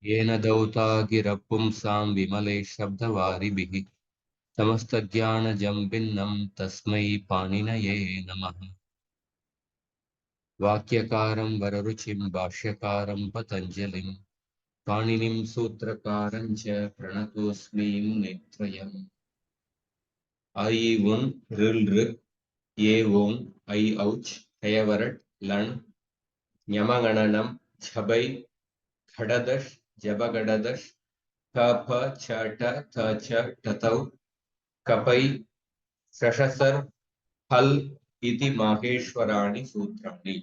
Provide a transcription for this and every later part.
येन दौता गिरपुंसां विमले शब्दवारिभिः समस्तज्ञानजं भिन्नं तस्मै पाणिनये नमः। वाक्यकारं वररुचिं भाष्यकारं पतञ्जलिं पाणिनिं सूत्रकारं च प्रणतोऽस्मि मुनित्रयम्। ऐ उन् ऋल् ऋ ये ओं ऐ औच् हयवरट् लण् ञमगणनं झबै खडदश् जबगडदश् थ फ छ ट थ छ टतौ कपै शशसर् हल् इति माहेश्वराणि सूत्राणि।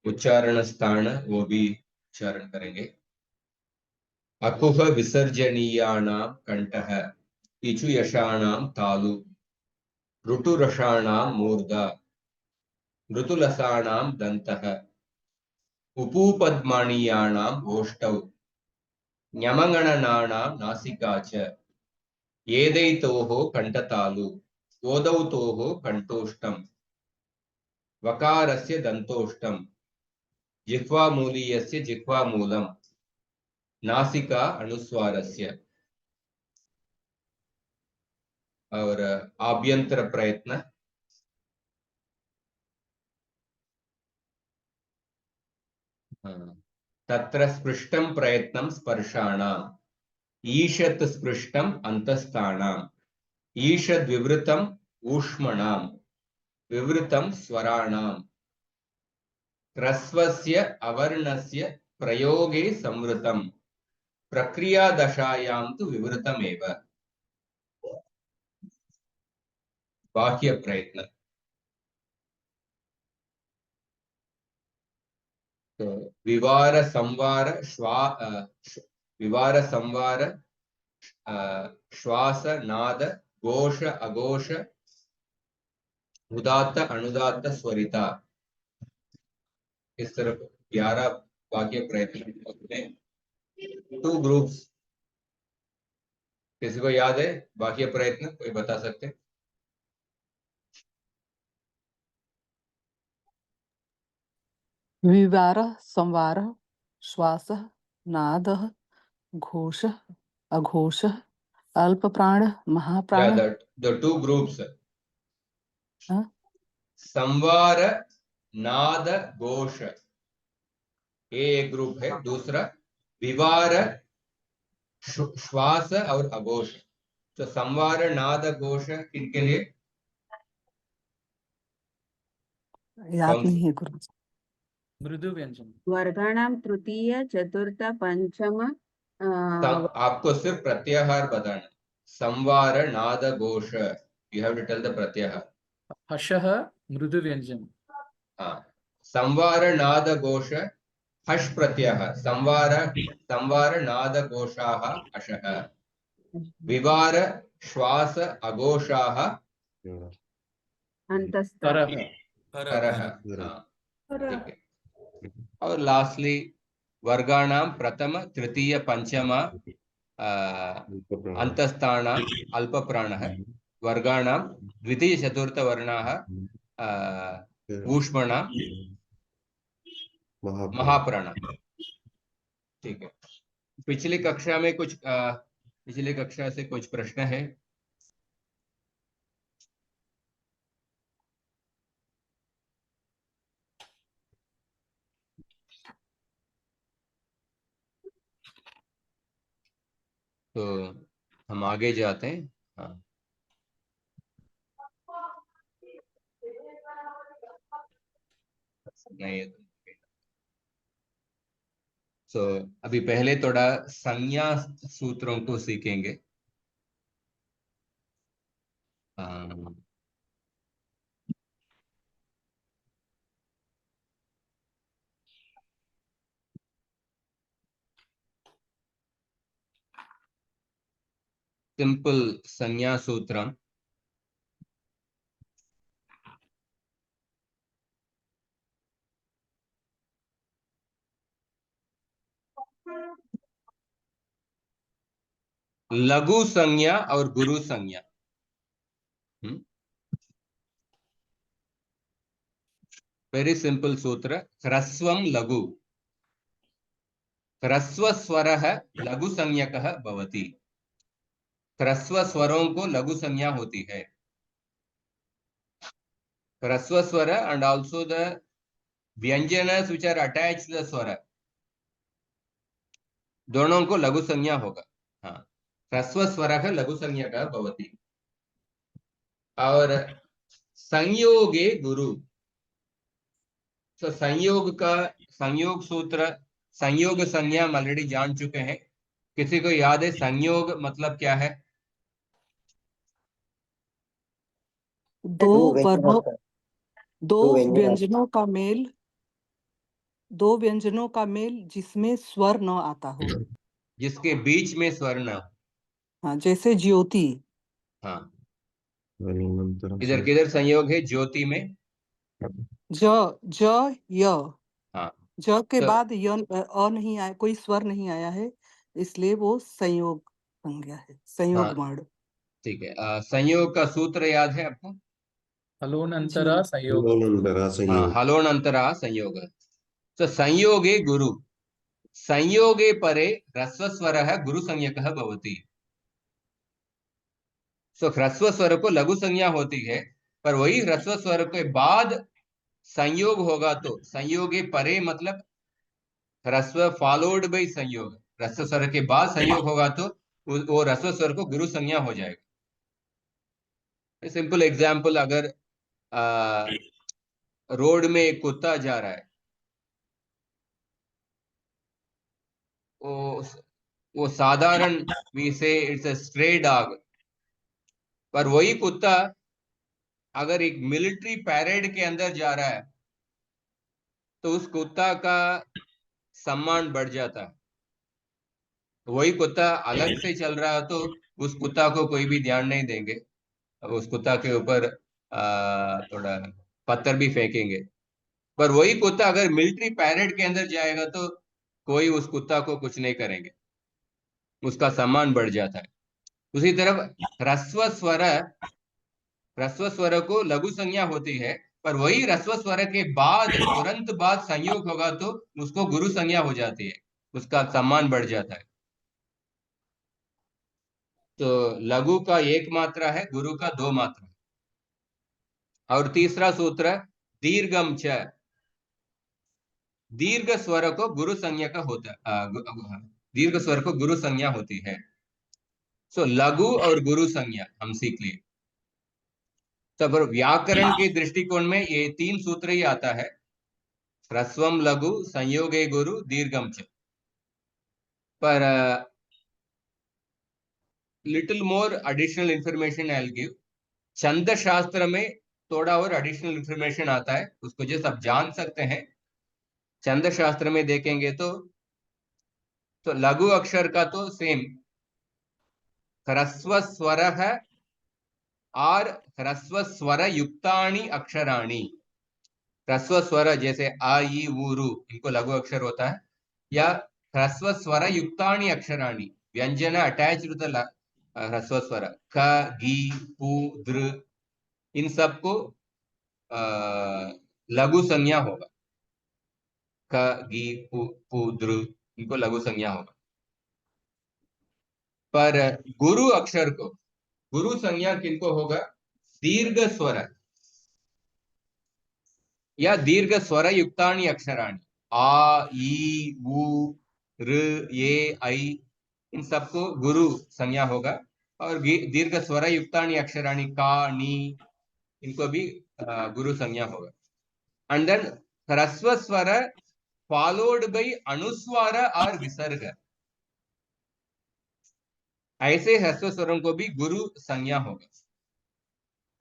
उच्चारण स्थान वो भी उच्चारण करेंगे। अकुह विसर्जनीयानां कंठः इचु यशाणां तालु ऋटुरषाणां मूर्धा ऋतुलसानां दन्तः उपूपद्माणीयानां ओष्ठौ ञमगणनानां नासिका च एदैतोः कंठतालु ओदौतोः कंठोष्ठम् वकारस्य दन्तोष्ठम् जिह्वामूलीयस्य जिह्वामूलम् नासिका अनुस्वारस्य। और आभ्यंतर प्रयत्न तत्र स्पृष्टं प्रयत्नं स्पर्शाणाम् ईषत् स्पृष्टम् अन्तस्थानाम् ईषद् विवृतम् ऊष्मणाम् विवृतं स्वराणाम् ह्रस्वस्य अवर्णस्य प्रयोगे संवृतम् प्रक्रियादशायां तु विवृतमेव। बाह्य प्रयत्न तो विवार संवार विवार संवार श्वास नाद घोष अघोष उदात्त अनुदात्त स्वरिता। इस तरह 11 वाक्य प्रयत्न में 2 ग्रुप्स। किसी को याद है वाक्य प्रयत्न कोई बता सकते? विवारः संवारः श्वासः नादः घोषः अघोषः अल्पप्राणः महाप्राणः। the 2 groups हाँ? संवार नाद घोष ये एक ग्रुप है। दूसरा विवार श्वास और अघोष। तो संवार नाद घोष किनके लिए? याद नहीं है गुरु। मृदु व्यंजन वर्गाणां तृतीय चतुर्थ पंचम आपको सिर्फ प्रत्याहार बताना। संवार नाद घोष you have to tell the प्रत्याहार। हर्षः मृदु व्यंजन। हाँ, संवार नाद घोष हश प्रत्याहार। संवार नाद घोषाः हषः। विवार श्वास अघोषाः अंतस्तरः। करः। ठीक है। और लास्टली वर्गाणां प्रथम तृतीय पंचम अंतस्थानाम् अल्पप्राणः वर्गाणां द्वितीय चतुर्थ वर्णाः ऊष्मणा महाप्राण। ठीक है। पिछली कक्षा में कुछ पिछली कक्षा से कुछ प्रश्न है? तो हम आगे जाते हैं। हाँ, नहीं तो अभी पहले थोड़ा संज्ञा सूत्रों को सीखेंगे। सिंपल संज्ञा सूत्रम। लघु संज्ञा और गुरु संज्ञा। वेरी सिंपल सूत्र। ह्रस्वम लघु ह्रस्व स्वरः लघु संज्ञकः भवति। ह्रस्व स्वरों को लघु संज्ञा होती है। ह्रस्व स्वर and also the व्यंजनस which are attached to the स्वर, दोनों को लघु संज्ञा होगा। हाँ, ह्रस्व स्वरः लघु संज्ञकः भवति। और संयोगे गुरु, तो संयोग का संयोग सूत्र, संयोग संज्ञा हम ऑलरेडी जान चुके हैं। किसी को याद है संयोग मतलब क्या है? दो दो व्यंजनों वर्णों का दो दो व्यंजन व्यंजनों का मेल दो व्यंजनों का मेल जिसमें स्वर न आता हो। जिसके बीच में स्वर न हो। हाँ, जैसे ज्योति। हाँ, ध्वनिनंतर इधर किधर संयोग है? ज्योति में। ज ज य हाँ, ज के तो बाद अ नहीं आया, कोई स्वर नहीं आया है, इसलिए वो संयोग बन गया है, संयोग हाँ, वर्ण। ठीक है। संयोग का सूत्र याद है आपको? हलोनंतरा जी। संयोग। हलोनंतरा हाँ, संयोग। हलोनंतरा संयोग। तो संयोगे गुरु, संयोगे परे ह्रस्व स्वरः गुरु संज्ञकः भवति। सो ह्रस्व स्वर को लघु संज्ञा होती है, पर वही ह्रस्व स्वर के बाद संयोग होगा तो संयोगे परे मतलब ह्रस्व फॉलोड बाय संयोग, ह्रस्व स्वर के बाद संयोग होगा तो वो ह्रस्व स्वर को गुरु संज्ञा हो जाएगा। सिंपल एग्जाम्पल, अगर रोड में एक कुत्ता जा रहा है, वो वो साधारण वी से इट्स अ स्ट्रे डॉग, पर वही कुत्ता अगर एक मिलिट्री पैरेड के अंदर जा रहा है तो उस कुत्ता का सम्मान बढ़ जाता है। वही कुत्ता अलग से चल रहा है तो उस कुत्ता को कोई भी ध्यान नहीं देंगे, अब उस कुत्ता के ऊपर थोड़ा पत्थर भी फेंकेंगे। पर वही कुत्ता अगर मिलिट्री पैरेड के अंदर जाएगा तो कोई उस कुत्ता को कुछ नहीं करेंगे, उसका सम्मान बढ़ जाता है। उसी तरफ ह्रस्व स्वर, ह्रस्व स्वर को लघु संज्ञा होती है, पर वही ह्रस्व स्वर के बाद तुरंत बाद संयोग होगा तो उसको गुरु संज्ञा हो जाती है, उसका सम्मान बढ़ जाता है। तो लघु का एक मात्रा है, गुरु का दो मात्रा है। और तीसरा सूत्र दीर्घम च, दीर्घ स्वर को गुरु संज्ञा का होता है, दीर्घ स्वर को गुरु संज्ञा होती है। सो लघु और गुरु संज्ञा हम सीख लिए। तब व्याकरण के दृष्टिकोण में ये तीन सूत्र ही आता है, ह्रस्वम लघु संयोगे गुरु दीर्घम च। पर little more additional information I will give. छंद शास्त्र में थोड़ा और एडिशनल इंफॉर्मेशन आता है, उसको जैसे आप जान सकते हैं। छंद शास्त्र में देखेंगे तो लघु अक्षर का तो सेम ह्रस्व स्वर है और ह्रस्व स्वर युक्तानि अक्षराणि। ह्रस्व स्वर जैसे आ ई ऊ रु, इनको लघु अक्षर होता है, या ह्रस्व स्वर युक्तानि अक्षराणि, व्यंजन अटैच टू द ह्रस्व स्वर, क गी पू दृ, इन सबको लघु संज्ञा होगा। क गी पू दृ, इनको लघु संज्ञा होगा। पर गुरु अक्षर को गुरु संज्ञा किनको होगा? दीर्घ स्वर या दीर्घ स्वर युक्तानि अक्षराणि, आ ई उ ऋ ये ऐ, इन सबको गुरु संज्ञा होगा। और दीर्घ स्वर युक्तानि अक्षराणि का नी, इनको भी गुरु संज्ञा होगा। एंड देन ह्रस्व स्वर फॉलोड बाय अनुस्वार और विसर्ग, ऐसे ह्रस्व स्वरों को भी गुरु संज्ञा होगा।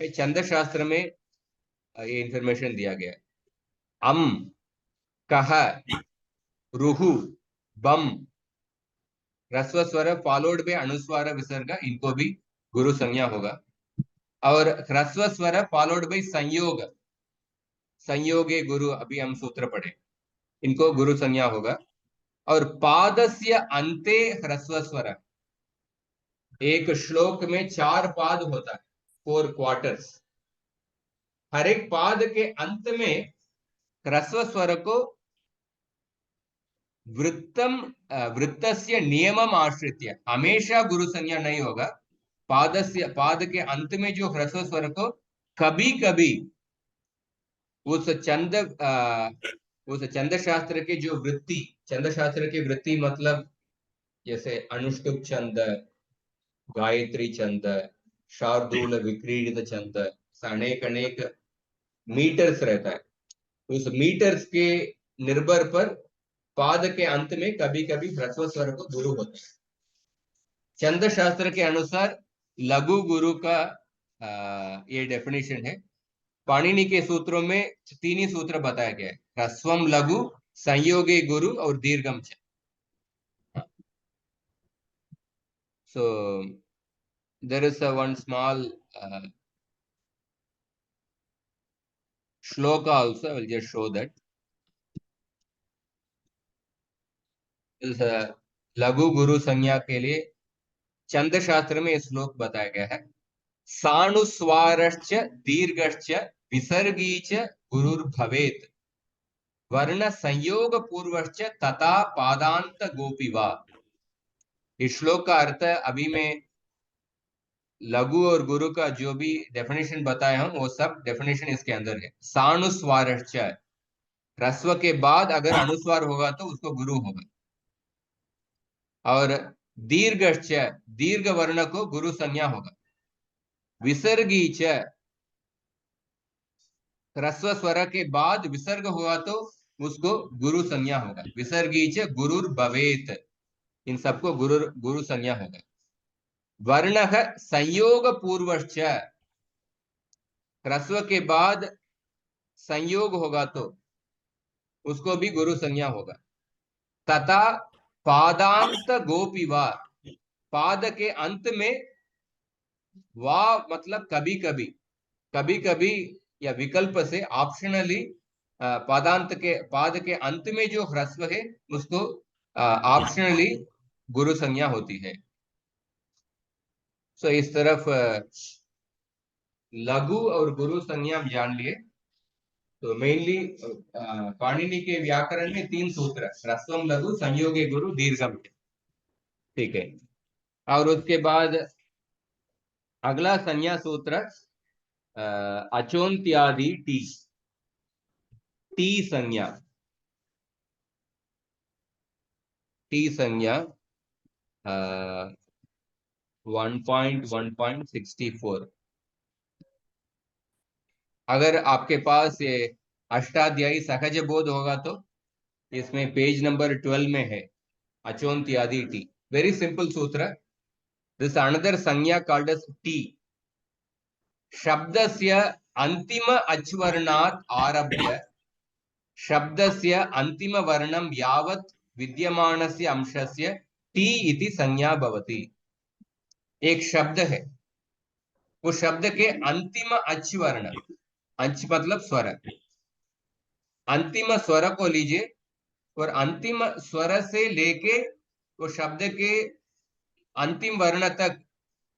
छंद शास्त्र में ये इंफॉर्मेशन दिया गया है। अम, कह, रुहु, बम, ह्रस्व स्वर फॉलोड बाय अनुस्वार विसर्ग, इनको भी गुरु संज्ञा होगा। और ह्रस्व स्वर फॉलोड बाय संयोग, संयोगे गुरु, अभी हम सूत्र पढ़े, इनको गुरु संज्ञा होगा। और पादस्य अंते ह्रस्व स्वर, एक श्लोक में 4 पाद होता है, 4 क्वार्टर्स। हर एक पाद के अंत में ह्रस्व स्वर को वृत्तस्य नियमम आश्रित्य हमेशा गुरु संज्ञा नहीं होगा। पाद के अंत में जो ह्रस्व स्वर को कभी कभी उस छंद शास्त्र के जो वृत्ति, छंद शास्त्र की वृत्ति मतलब जैसे अनुष्टुप छंद, गायत्री छंद, शार्दूल विक्रीडित छंद, अनेक अनेक मीटर्स रहता है। उस मीटर्स के निर्भर पर पाद के अंत में कभी कभी ह्रस्व स्वर को गुरु होता है। छंद शास्त्र के अनुसार लघु गुरु का ये डेफिनेशन है। पाणिनि के सूत्रों में 3 ही सूत्र बताया गया है, ह्रस्वम लघु, संयोगी गुरु और दीर्घम च। So there is one small shloka also. I will just show that. इस लघु गुरु संज्ञा के लिए छंद शास्त्र में श्लोक बताया गया है। सानुस्वारश्च दीर्घश्च विसर्गी च गुरुर्भवेत्, वर्ण संयोग पूर्वश्च तथा पादांत गोपीवा। इस श्लोक का अर्थ अभी मैं लघु और गुरु का जो भी डेफिनेशन बताया हूं वो सब डेफिनेशन इसके अंदर है। सानुस्वारश्च, ह्रस्व के बाद अगर अनुस्वार होगा तो उसको गुरु होगा। और दीर्घश्च, दीर्घ वर्ण को गुरु संज्ञा होगा। विसर्गी च, ह्रस्व स्वर के बाद विसर्ग हुआ तो उसको गुरु संज्ञा होगा। विसर्गी च गुरुर भवेत, इन सबको गुरु संज्ञा होगा। वर्णः संयोग पूर्वश्च, ह्रस्व के बाद संयोग होगा तो उसको भी गुरु संज्ञा होगा। तथा पादांत गोपीवा, पाद के अंत में वा मतलब कभी कभी, कभी कभी या विकल्प से ऑप्शनली पाद के अंत में जो ह्रस्व है उसको ऑप्शनली गुरु संज्ञा होती है। सो इस तरफ लघु और गुरु संज्ञा जान लिए। तो मेनली पाणिनि के व्याकरण में 3 सूत्र, ह्रस्वम लघु संयोगे गुरु दीर्घम, ठीक है। और उसके बाद अगला संज्ञा सूत्र अचोन्त्यादि टी, टी संज्ञा, टी संज्ञा 1.1.64। अगर आपके पास ये अष्टाध्यायी सहज बोध होगा तो इसमें पेज नंबर 12 में है अचोन्त्यादि टी। वेरी सिंपल सूत्र। दिस अनदर संज्ञा कॉल्ड एज टी। शब्दस्य अंतिम अच्वर्णात् आरभ्य शब्दस्य अंतिम वर्णं यावत् विद्यमानस्य अंशस्य टी इति संज्ञा भवति। एक शब्द है, वो शब्द के अंतिम अच्वर्ण, अंश मतलब स्वर, अंतिम स्वर को लीजिए और अंतिम स्वर से लेके वो शब्द के अंतिम वर्ण तक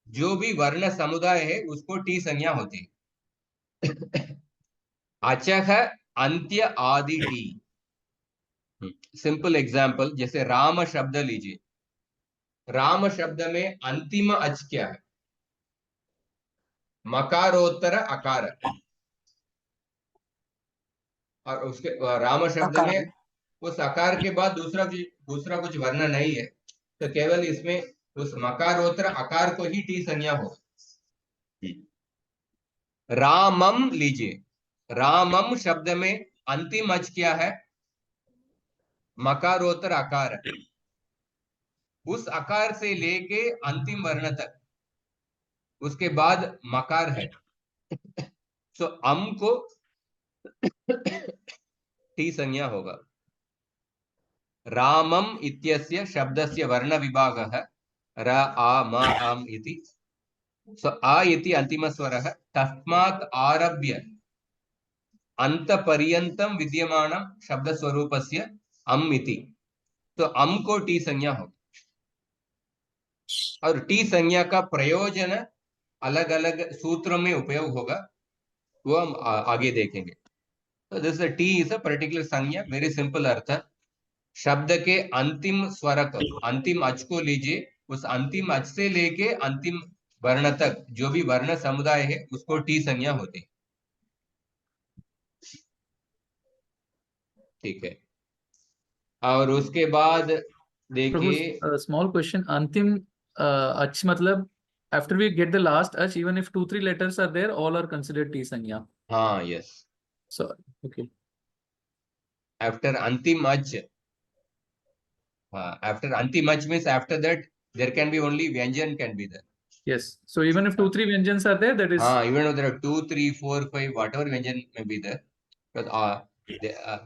जो भी वर्ण समुदाय है उसको टी संज्ञा होती है। अचः अंत्य आदि टी। सिंपल एग्जाम्पल, जैसे राम शब्द लीजिए। राम शब्द में अंतिम अच क्या है? मकारोत्तर अकार। और उसके राम शब्द अकार में उस अकार के बाद दूसरा कुछ वर्ण नहीं है, तो केवल इसमें उस मकारोत्तर अकार को ही टी संज्ञा हो। रामम लीजिए, रामम शब्द में अंतिम अच क्या है? मकारोत्तर अकार। उस अकार से लेके अंतिम वर्ण तक उसके बाद मकार है, सो अम को टी संज्ञा होगा। रामम इत्यस्य शब्दस्य वर्ण विभागः र आ म अम इति। सो आ इति अंतिम स्वरः, तस्मात् आरभ्य अंत पर्यंतम विद्यमानं शब्द स्वरूपस्य अम इति। तो अम को टी संज्ञा होगा। और टी संज्ञा का प्रयोजन अलग अलग सूत्रों में उपयोग होगा, वो हम आगे देखेंगे। So this is a T is a particular संज्ञा, very simple अर्थ। शब्द के अंतिम स्वर को, अंतिम अच को लीजिए, उस अंतिम अच से लेके अंतिम वर्ण तक जो भी वर्ण समुदाय है उसको टी संज्ञा होती है। ठीक है, और उसके बाद प्रभु, देखिए small question. अंतिम ach मतलब after we get the last ach, even if 2-3 letters are there, all are considered T संज्ञा. हाँ, यस, So, okay. आफ्टर अंतिम अच, after अंतिम अच means after that there can be only व्यंजन can be there. Yes. So even if 2-3 vyanjans are there, that is. Even if there are 2, 3, 4, 5, whatever व्यंजन may be there, but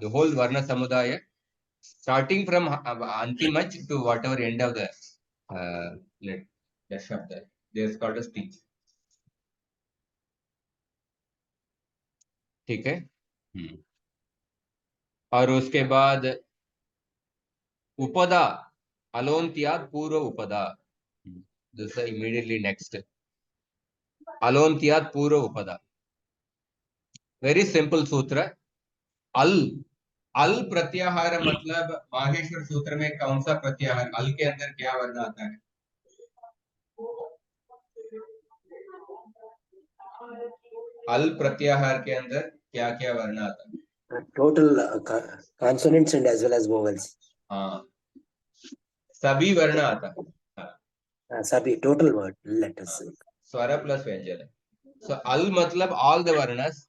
the whole varna samudaya starting from अंतिम अच to whatever end of the shabda, there is called as T. ठीक है, और उसके बाद उपदा, अलोन्त्यात् पूर्व उपदा, this is immediately next, अलोन्त्यात् पूर्व उपदा, वेरी सिंपल सूत्र। अल प्रत्याहार मतलब माहेश्वर सूत्र में कौन सा प्रत्याहार, अल के अंदर क्या वर्ण आता है? अल प्रत्याहार के अंदर क्या क्या वर्ण आता है? Total consonants and as well as vowels. हाँ, सभी वर्ण आता है। Sabi, total word letters. स्वर प्लस व्यंजन है। So अल मतलब all the varnas,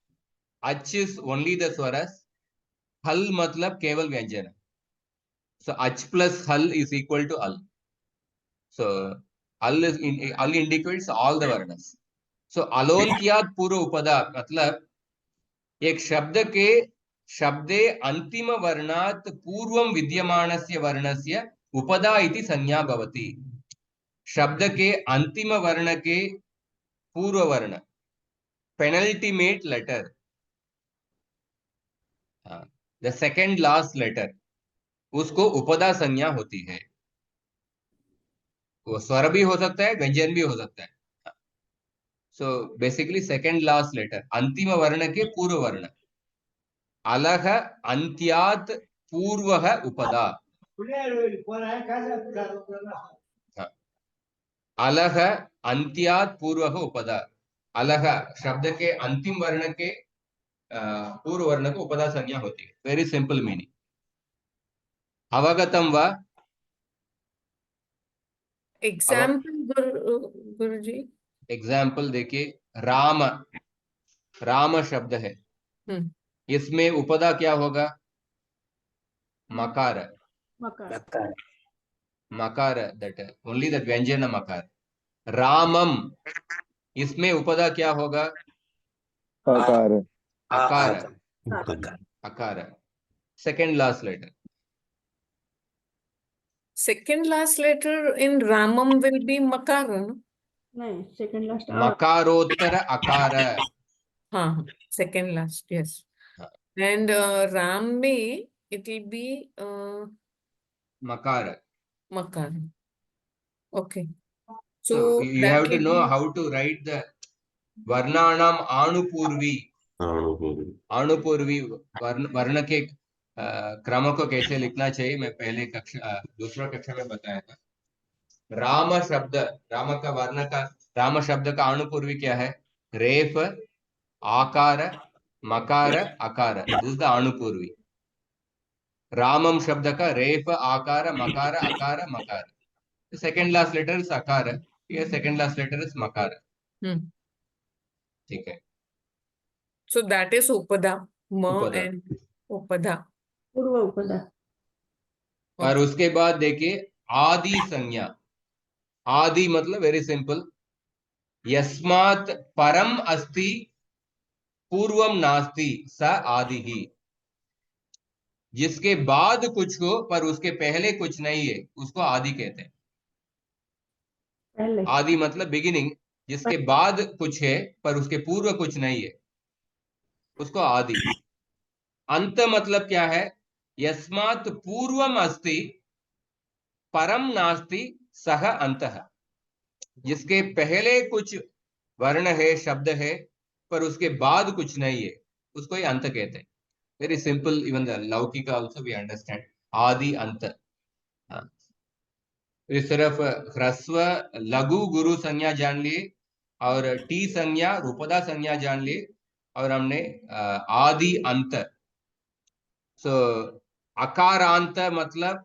ach is only the swaras, हल मतलब केवल व्यंजन है। So ach plus hal is equal to al. So al indicates all the varnas. So अलोन्त्यात् पूर्व उपदा मतलब एक शब्द के शब्दे अंतिम वर्णात् पूर्वं विद्यमानस्य वर्णस्य उपदा इति संज्ञा भवति। शब्द के अंतिम वर्ण के पूर्व वर्ण, penultimate letter, the second last letter, उसको उपदा संज्ञा होती है। वो स्वर भी हो सकता है, व्यंजन भी हो सकता है। So basically second last letter, अंतिम वर्ण के पूर्व वर्ण, अलह अंत्यात् पूर्वः उपदा, अलह अंत्यात् पूर्वः उपदा, अलह शब्द के अंतिम वर्ण के पूर्व वर्ण को उपदा संज्ञा होती है। Very simple meaning. अवगतम वा? एग्जाम्पल गुरुजी। एग्जाम्पल देखिए, राम, राम शब्द है, इसमें उपदा क्या होगा? मकार, Makar. मकार, दैट ओनली दैट व्यंजन मकार। रामम, इसमें उपदा क्या होगा? आकार। अकार, Akar. अकार। Second last letter, Second last letter in Ramam will be Makar, no? नहीं, second last मकारोत्तर अकार। हाँ, second last, yes. हाँ। And Ram में it will be मकार। Makar. Okay. So So you that have to will know be how to write the वर्णानाम आनुपूर्वी, आनुपूर्वी वर्ण के क्रम को कैसे लिखना चाहिए, मैं पहले दूसरा कक्षा में बताया था। राम शब्द, राम का वर्ण का, राम शब्द का अणुपूर्वी क्या है? रेफ, आकार, मकार, अकार, दिस इज द अणुपूर्वी। रामम शब्द का रेफ, आकार, मकार, अकार, मकार। सेकंड लास्ट लेटर इज अकार, ये सेकंड लास्ट लेटर इज मकार। ठीक है, so that is Upada, Ma upadha. and Upada. पूर्व उपदा। और उसके बाद देखिए आदि संज्ञा। आदि मतलब वेरी सिंपल, यस्मात् परम अस्ति पूर्वम नास्ति स आदि ही। जिसके बाद कुछ हो पर उसके पहले कुछ नहीं है, उसको आदि कहते हैं। पहले आदि मतलब बिगिनिंग, जिसके बाद कुछ है पर उसके पूर्व कुछ नहीं है, उसको आदि। अंत मतलब क्या है? यस्मात् पूर्वम अस्ति परम नास्ति सह अंतः। जिसके पहले कुछ वर्ण है, शब्द है, पर उसके बाद कुछ नहीं है, उसको ही अंत कहते हैं। वेरी सिंपल, इवन द लौकिक आल्सो वी अंडरस्टैंड। आदि अंत। ये सिर्फ ह्रस्व लघु गुरु संज्ञा जान लिए और टी संज्ञा रूपदा संज्ञा जान लिए और हमने आदि अंत। सो अकारांत मतलब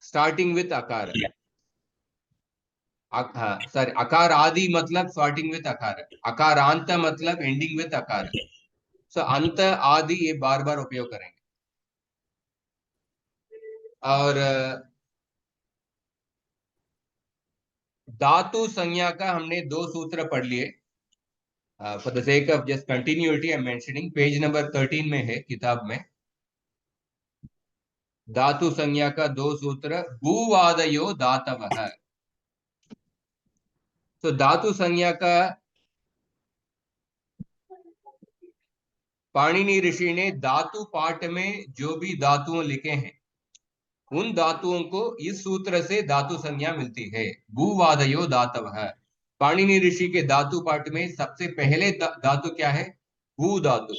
स्टार्टिंग विथ अकार। सॉरी, अकार आदि मतलब स्टार्टिंग विथ अकार, अकारांत मतलब एंडिंग विथ अकार। सो अंत आदि ये बार बार उपयोग करेंगे। और धातु संज्ञा का हमने 2 सूत्र पढ़ लिए। For the sake of just continuity I am mentioning, page number 13 में है किताब में। धातु संज्ञा का 2 सूत्र, भूवादयो धातवः। तो धातु संज्ञा का पाणिनि ऋषि ने धातु पाठ में जो भी धातुओं लिखे हैं उन धातुओं को इस सूत्र से धातु संज्ञा मिलती है, भूवादयो धातवः। पाणिनि ऋषि के धातु पाठ में सबसे पहले धातु क्या है? भू धातु।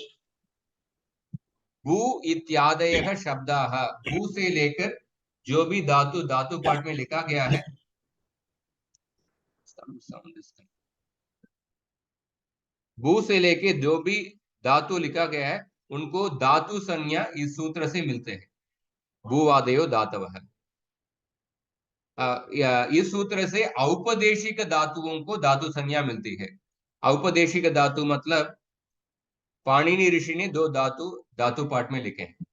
भू इत्यादयः शब्दाः, भू से लेकर जो भी धातु धातु पाठ में लिखा गया है, भू से लेके जो भी धातु लिखा गया है उनको धातु संज्ञा इस सूत्र से मिलते हैं, भूवादयो धातवः। इस सूत्र से औपदेशिक धातुओं को धातु संज्ञा मिलती है। औपदेशिक धातु मतलब पाणिनि ऋषि ने 2 धातु धातु पाठ में लिखे हैं।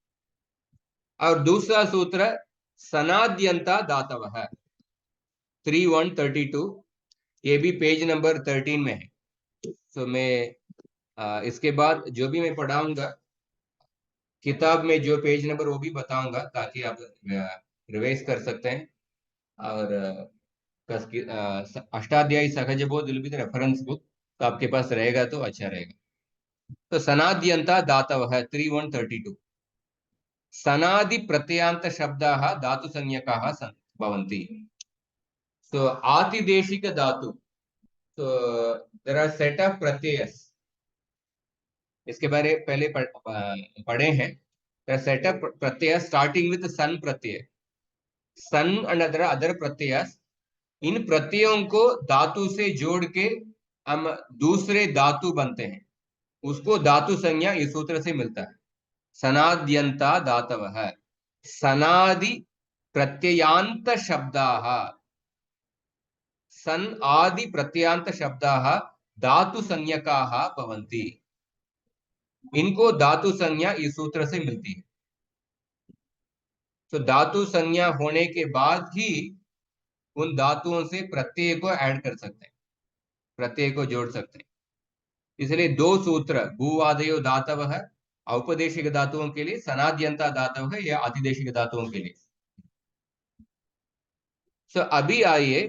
और दूसरा सूत्र सनाद्यंता धातवः, 3132, ये भी पेज नंबर 13 में है। तो मैं इसके बाद जो भी मैं पढ़ाऊंगा किताब में जो पेज नंबर वो भी बताऊंगा ताकि आप रिवाइज कर सकते हैं। और अष्टाध्यायी सहज बोध will be the reference book, तो आपके पास रहेगा तो अच्छा रहेगा। तो सनाद्यंता धातवः 3132, सनादि प्रत्ययान्त शब्दाः धातु संज्ञकाः भवन्ति। तो आतिदेशिक धातु, तो देयर आर सेट ऑफ प्रत्ययस, इसके बारे पहले पढ़े हैं। Set of Pratyaya starting with sun Pratyaya, sun and other प्रत्ययस। इन प्रत्ययों को धातु से जोड़ के हम दूसरे धातु बनते हैं, उसको धातु संज्ञा इस सूत्र से मिलता है, सनाद्यंता धातवः। सनादि प्रत्ययान्त शब्दाः, सन आदि प्रत्ययान्त शब्दाः धातु संज्ञकाः भवन्ति। इनको धातु संज्ञा इस सूत्र से मिलती है। तो धातु संज्ञा होने के बाद ही उन धातुओं से प्रत्यय को ऐड कर सकते हैं, प्रत्यय को जोड़ सकते हैं। इसलिए 2 सूत्र, भूवादयो धातवः औपदेशिक धातुओं के लिए, सनाद्यंता धातवः या अतिदेशिक धातुओं के लिए। तो अभी आइए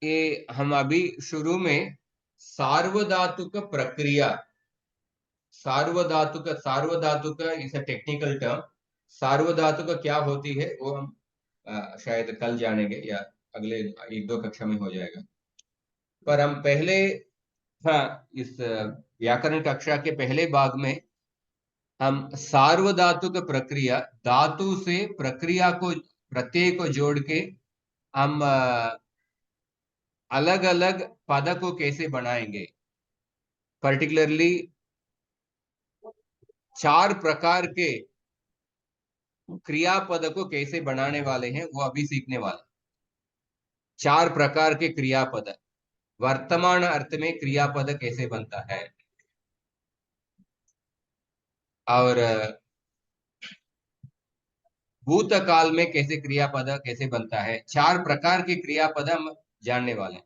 ये हम अभी शुरू में सार्वधातुक प्रक्रिया, सार्वधातुक इज अ टेक्निकल टर्म। सार्वधातुक क्या होती है वो हम शायद कल जानेंगे या अगले 1-2 कक्षा में हो जाएगा। पर हम पहले इस व्याकरण कक्षा के पहले भाग में हम सार्वधातुक प्रक्रिया, धातु से प्रक्रिया को, प्रत्यय को जोड़ के हम अलग अलग पद को कैसे बनाएंगे, पर्टिकुलरली 4 प्रकार के क्रियापद को कैसे बनाने वाले हैं वो अभी सीखने वाले। 4 प्रकार के क्रियापद, वर्तमान अर्थ में क्रियापद कैसे बनता है और भूतकाल में कैसे क्रियापद कैसे बनता है। 4 प्रकार के क्रियापद हम जानने वाले हैं।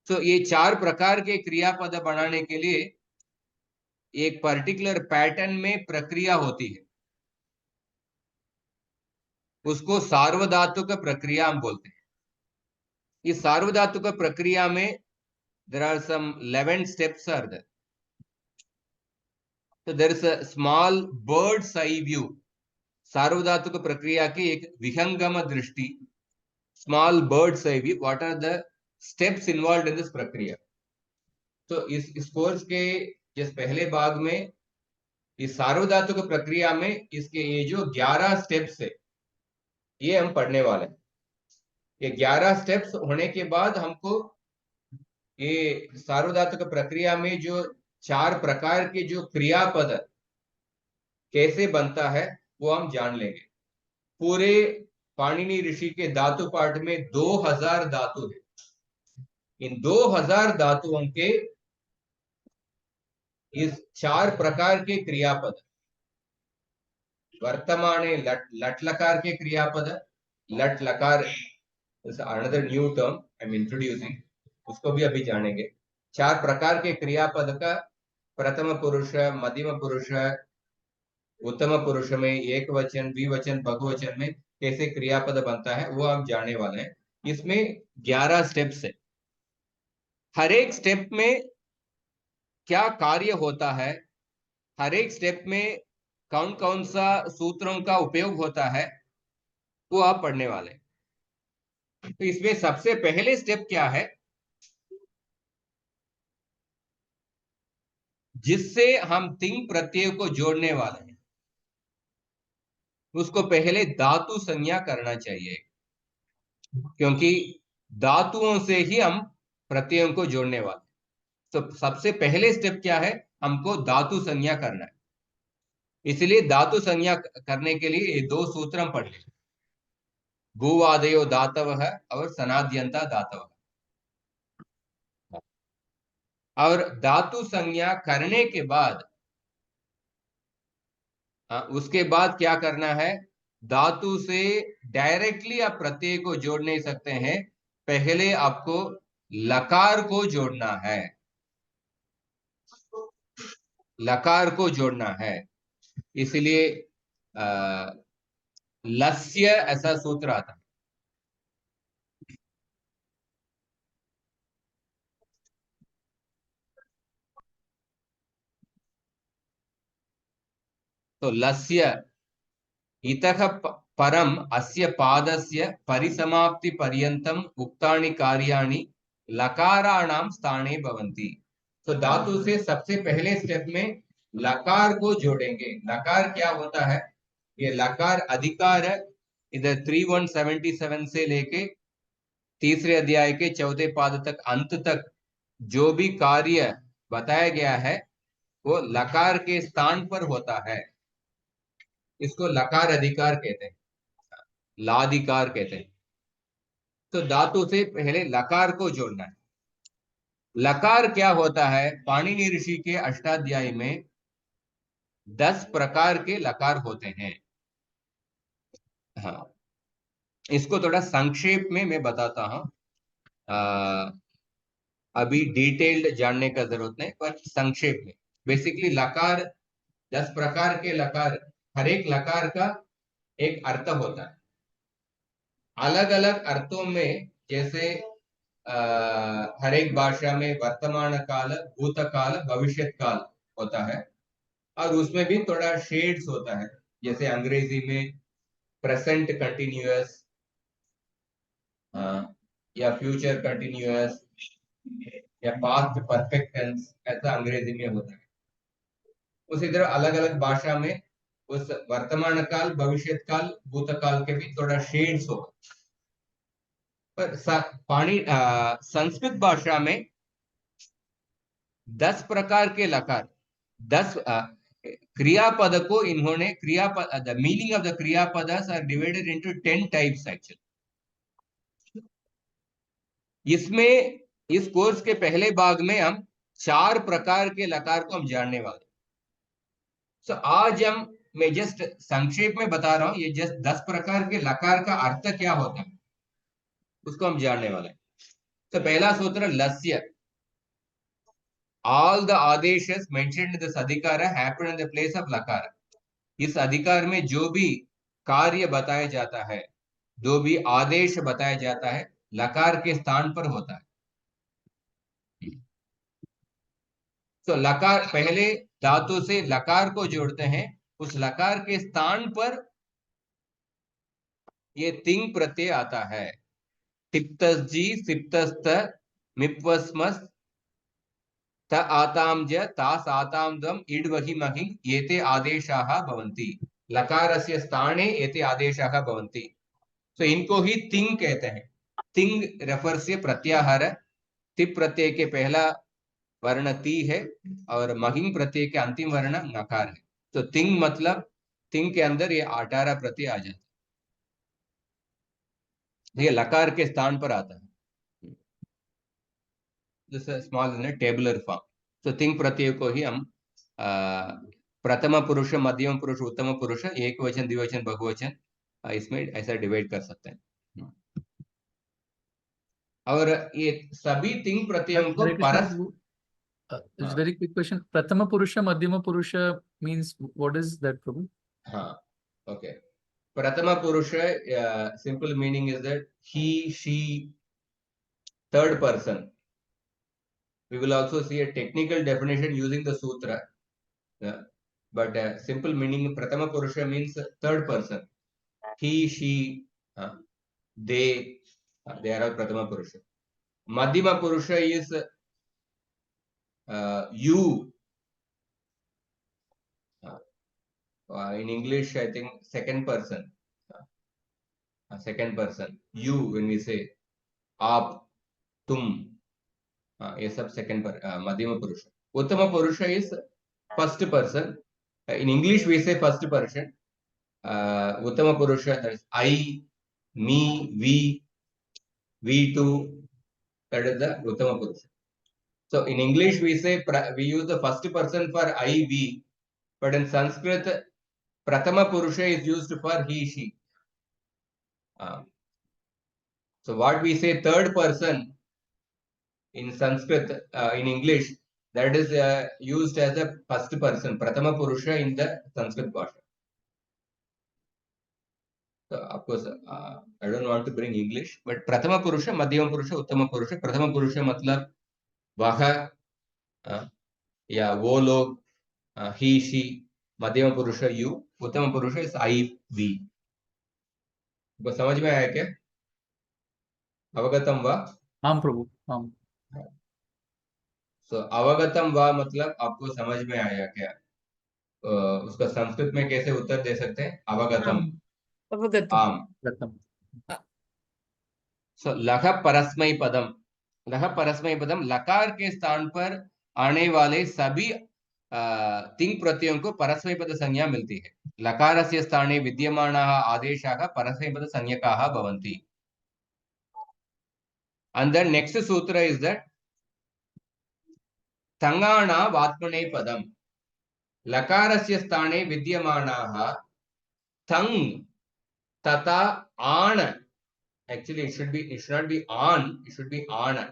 तो ये 4 प्रकार के क्रियापद बनाने के लिए एक पर्टिकुलर पैटर्न में प्रक्रिया होती है, उसको सार्वधातुक प्रक्रिया हम बोलते हैं। इस सार्वधातुक प्रक्रिया में there are some 11 steps are there. So there is a small bird's eye view, सार्वधातुक प्रक्रिया की एक विहंगम दृष्टि स्मॉल बर्ड से भी what are the steps involve in this प्रक्रिया। तो इस कोर्स के जिस पहले भाग में इस सार्वधातुक प्रक्रिया में इसके ये जो 11 स्टेप्स है ये हम पढ़ने वाले हैं। ये 11 स्टेप्स होने के बाद हमको ये सार्वधातुक प्रक्रिया में जो 4 प्रकार के जो क्रियापद कैसे बनता है वो हम जान लेंगे। पूरे पाणिनि ऋषि के धातु पाठ में 2000 धातु है। इन 2000 धातुओं के इस 4 प्रकार के क्रियापद, वर्तमाने लट लकार के क्रियापद, लट लकार another new term I am introducing, उसको भी अभी जानेंगे। 4 प्रकार के क्रियापद का प्रथम पुरुष, मध्यम पुरुष, उत्तम पुरुष में एक वचन, द्विवचन, बहुवचन में कैसे क्रियापद बनता है वो आप जानने वाले हैं। इसमें 11 स्टेप्स है। हर एक स्टेप में क्या कार्य होता है, हर एक स्टेप में कौन कौन सा सूत्रों का उपयोग होता है वो आप पढ़ने वाले हैं। तो इसमें सबसे पहले स्टेप क्या है, जिससे हम तिंग प्रत्यय को जोड़ने वाले हैं, उसको पहले धातु संज्ञा करना चाहिए, क्योंकि धातुओं से ही हम प्रत्ययों को जोड़ने वाले। तो सबसे पहले स्टेप क्या है, हमको धातु संज्ञा करना है। इसलिए धातु संज्ञा करने के लिए ये 2 सूत्र हम पढ़ लें, भूवादयो धातव है और सनाद्यंता धातव। और धातु संज्ञा करने के बाद उसके बाद क्या करना है, धातु से डायरेक्टली आप प्रत्यय को जोड़ नहीं सकते हैं, पहले आपको लकार को जोड़ना है, लकार को जोड़ना है। इसलिए लस्य ऐसा सूत्र आता है। तो लस्य इतः परम अस्य पादस्य परिसमाप्ति पर्यंतम उक्तानि कार्याणि लकाराणाम स्थाने भवन्ति। तो धातु से सबसे पहले स्टेप में लकार को जोड़ेंगे। लकार क्या होता है, ये लकार अधिकार है। इधर 3177 से लेके तीसरे अध्याय के 4वें पाद तक अंत तक जो भी कार्य बताया गया है वो लकार के स्थान पर होता है। इसको लकार अधिकार कहते हैं, लाधिकार कहते हैं। तो धातु से पहले लकार को जोड़ना है। लकार क्या होता है, पाणिनि ऋषि के अष्टाध्यायी में 10 प्रकार के लकार होते हैं। हाँ, इसको थोड़ा संक्षेप में मैं बताता हूं, अभी डिटेल्ड जानने का जरूरत नहीं, पर संक्षेप में बेसिकली लकार 10 प्रकार के लकार, हर एक लकार का एक अर्थ होता है। अलग अलग अर्थों में, जैसे हर एक भाषा में वर्तमान काल, भूतकाल, भविष्यत काल होता है, और उसमें भी थोड़ा शेड्स होता है। जैसे अंग्रेजी में प्रेजेंट कंटिन्यूअस या फ्यूचर कंटिन्यूअस या पास्ट परफेक्ट टेंस, ऐसा अंग्रेजी में होता है। उसी तरह अलग अलग भाषा में उस वर्तमान काल, भविष्यत काल, भूतकाल के भी थोड़ा शेड्स होगा। पर संस्कृत भाषा में 10 प्रकार के लकार, 10 क्रियापद को इन्होंने क्रियापद, द मीनिंग ऑफ द क्रियापदस are divided into 10 types actually. इसमें इस कोर्स के पहले भाग में हम 4 प्रकार के लकार को हम जानने वाले। सो आज मैं जस्ट संक्षेप में बता रहा हूं, ये जस्ट 10 प्रकार के लकार का अर्थ क्या होता है उसको हम जानने वाले हैं। तो पहला सूत्र लस्य, all the आदेशेस mentioned in this अधिकार happen in the place of लकार। इस अधिकार में जो भी कार्य बताया जाता है, जो भी आदेश बताया जाता है, लकार के स्थान पर होता है। तो लकार, पहले धातु से लकार को जोड़ते हैं, उस लकार के स्थान पर ये तिंग प्रत्यय आता है। तिप्तस्जी सिप्तस्त मिप्वस्मस् त आतांज तास आतांदम इड्वहि महि एते आदेशाः भवन्ति। लकारस्य स्थाने एते आदेशाः भवन्ति। सो इनको ही तिंग कहते हैं। तिंग रेफर्स से प्रत्याहार। तिप प्रत्यय के पहला वर्ण ती है और महिंग प्रत्यय के अंतिम वर्ण नकार है। तो तिंग मतलब तिंग के अंदर ये 18 प्रत्यय आ जाता है। ये लकार के स्थान पर आता है। This small in tabular form. तो तिंग प्रत्यय को ही हम प्रथम पुरुष, मध्यम पुरुष, उत्तम पुरुष, एक वचन, द्विवचन, बहुवचन इसमें ऐसा डिवाइड कर सकते हैं। और ये सभी तिंग प्रत्ययों को Hare Krishna, purse Prabhu. It's very quick question. Prathama Purusha, Madhyama Purusha means what is that, Prabhu? हाँ, okay. Prathama Purusha, simple meaning is that he, she, third person. We will also see a technical definition using the sutra. But simple meaning Prathama Purusha means third person. He, she, they are all Prathama Purusha. Madhyama Purusha is you. In English, I think second person. Second person. You, when we say आप, तुम, ये सब second पर मध्यम पुरुष. उत्तम पुरुष is first person. In English we say first person. उत्तम पुरुष, that is I, me, we two, that is the उत्तम पुरुष. So in English we say we use the first person for I, we, but in Sanskrit prathama purusha is used for he, she. So what we say third person in Sanskrit, in English, that is used as a first person, prathama purusha in the Sanskrit bhasha. So of course, I don't want to bring English, but prathama purusha, madhyama purusha, uttama purusha. Prathama purusha matlab वह या वो लोग, he, she. मध्यम पुरुष you, उत्तम पुरुष is I, we. को समझ में आया क्या? अवगतम वा? हाँ प्रभु, हाँ. So अवगतम वा मतलब आपको समझ में आया क्या? उसका संस्कृत में कैसे उत्तर दे सकते हैं? अवगतम. Avagatam. आम. So लघ परस्मै पदम. लघ परस्मै पदम लकार के स्थान पर आने वाले सभी तिंग प्रत्ययों को परस्मैपद संज्ञा मिलती है. लकारस्य स्थाने विद्यमानाः आदेशाः परस्मैपद संज्ञकाः भवन्ति. And the next sutra is that तङ्गाणा वात्मनेपदम. लकारस्य स्थाने विद्यमानाः तंग तथा आण. Actually it should not be on, it should be आण.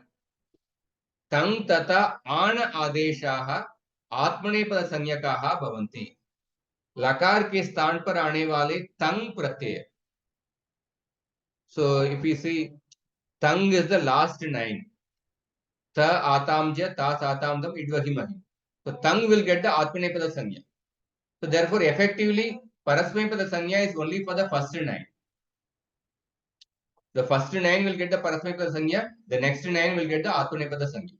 तंग तथा आण आदेशाः आत्मनेपद संज्ञकाः भवन्ति. लकार के स्थान पर आने वाले तंग प्रत्यय. So if we see tang is the last 9. Ta atamja, ta satamdam, idvahimahi. So tang will get the atmanepada sanya. So therefore effectively parasmaipada sanya is only for the first 9. The first 9 will get the parasmaipada sanya, the next 9 will get the atmanepada sanya.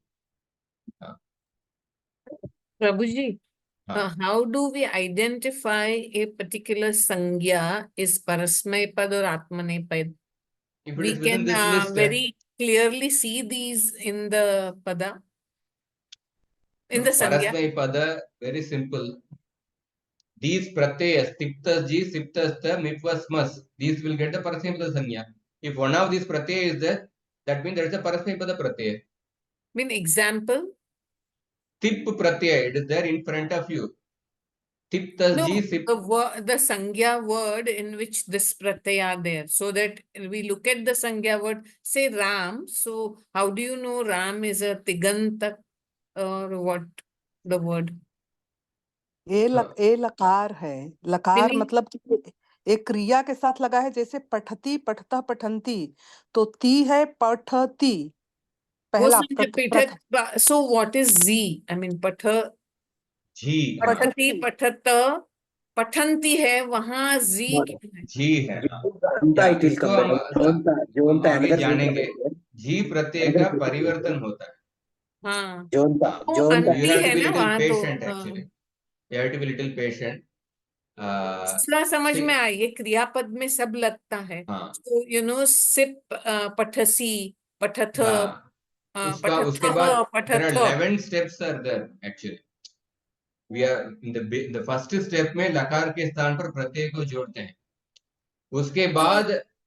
Prabhuji, how do we identify a particular sangya is Parasmaipad or Atmanepad? If it We is within can this list, very clearly see these in the pada, in the sangya. parasmaipada, very simple. These pratyayas, tiptas ji, siptas ta, mipvasmas, these will get the parasmaipada sanya. If one of these pratyaya is there, that means there is a parasmaipada pratyaya. Mean example? Tip pratyaya, it is there in front of you. Tiptas No, ji, sip. the sangya word in which this pratyaya are there. So that we look at the sangya word, say Ram. So how do you know Ram is a tigantak or what the word? ए लकार है. लकार Meaning? मतलब कि एक क्रिया के साथ लगा है, जैसे पठती, पठता, पठंती. तो ती है पठती. पहला So what is Z? I mean, patha, Ji. patati, patata, पठंती है वहां जी क्या है? जी है। Jonta it will इसको come. हम Jonta आगे another जानेंगे। symbol. जी प्रत्यय का परिवर्तन होता है। हाँ Jonta. वो Jonta. You अंति have to है be ना little वहां तो। patient हाँ actually. You have to be little patient. दूसरा समझ में आया, ये क्रियापद में सब लगता है। हाँ तो यू नो सिप, पठसी, पठथ, हाँ उसका उसके बाद there are पठथ। 11 steps are there actually. We are in the first step में लकार के स्थान पर प्रत्यय को जोड़ते हैं। उसके बाद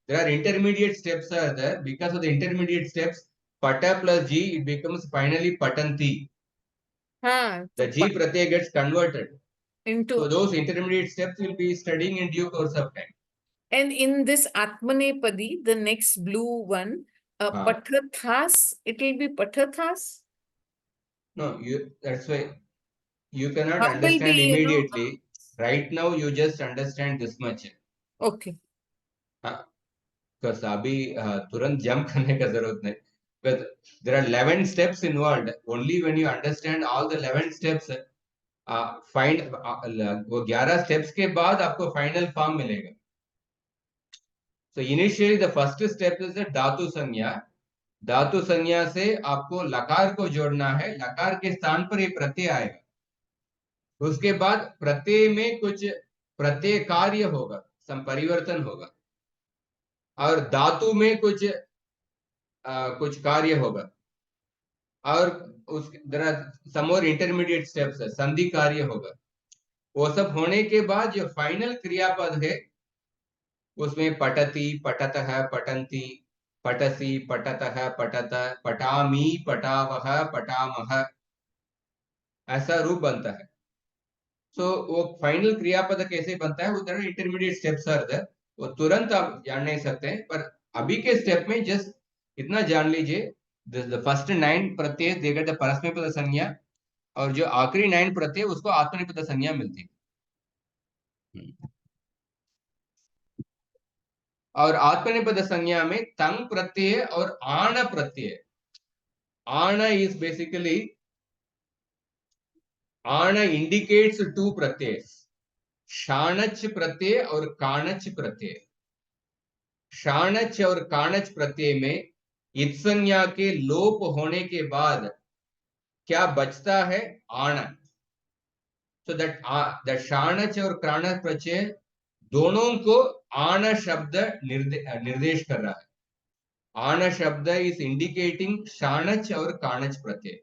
there are intermediate steps are there. Because of the intermediate steps, pata plus g it becomes finally patanti. हाँ The तो g pratyay gets converted. into, So those intermediate steps will be studying in due course of time. and in this Atmanepadi, the next blue one, हाँ. Pathathas, it will be Pathathas. No, that's why you cannot How will understand be, you know, immediately. Right now you just understand this much. okay. हाँ. Because अभी तुरंत jump करने का जरूरत नहीं. But there are 11 steps involved. Only when you understand all the 11 steps, find वो 11 steps के बाद आपको final form मिलेगा. So initially the first step is the धातु संज्ञा. धातु संज्ञा से आपको लकार को जोड़ना है. लकार के स्थान पर ये प्रत्यय आएगा. उसके बाद प्रत्यय में कुछ प्रत्यय कार्य होगा, सम परिवर्तन होगा, और धातु में कुछ कार्य होगा, और उस सम मोर इंटरमीडिएट स्टेप्स है, संधि कार्य होगा. वो सब होने के बाद जो फाइनल क्रियापद है उसमें पठति, पठतः, पठन्ति, पठसि, पठतः, पठत, पठामि, पठावः, पठामः, ऐसा रूप बनता है. सो वो फाइनल क्रियापद कैसे बनता है, वो तरह इंटरमीडिएट स्टेप्स आर देयर. वो तुरंत आप जान नहीं सकते हैं, पर अभी के स्टेप में जस्ट इतना जान लीजिए, the first 9 Pratyaya they get the परस्मैपद संज्ञा, और जो आखिरी 9 प्रत्यय उसको आत्मनेपद संज्ञा मिलती है. और आत्मनेपद संज्ञा में तंग प्रत्यय और आण प्रत्यय. आण इज बेसिकली, आण इंडिकेट्स 2 प्रत्यय, शाणच प्रत्यय और काणच प्रत्यय. शाणच और काणच प्रत्यय में इत संज्ञा के लोप होने के बाद क्या बचता है, आण. सो दैट शाणच और काणच प्रत्यय दोनों को आण शब्द निर्देश कर रहा है. आण शब्द इज इंडिकेटिंग शाणच और काणच प्रत्यय.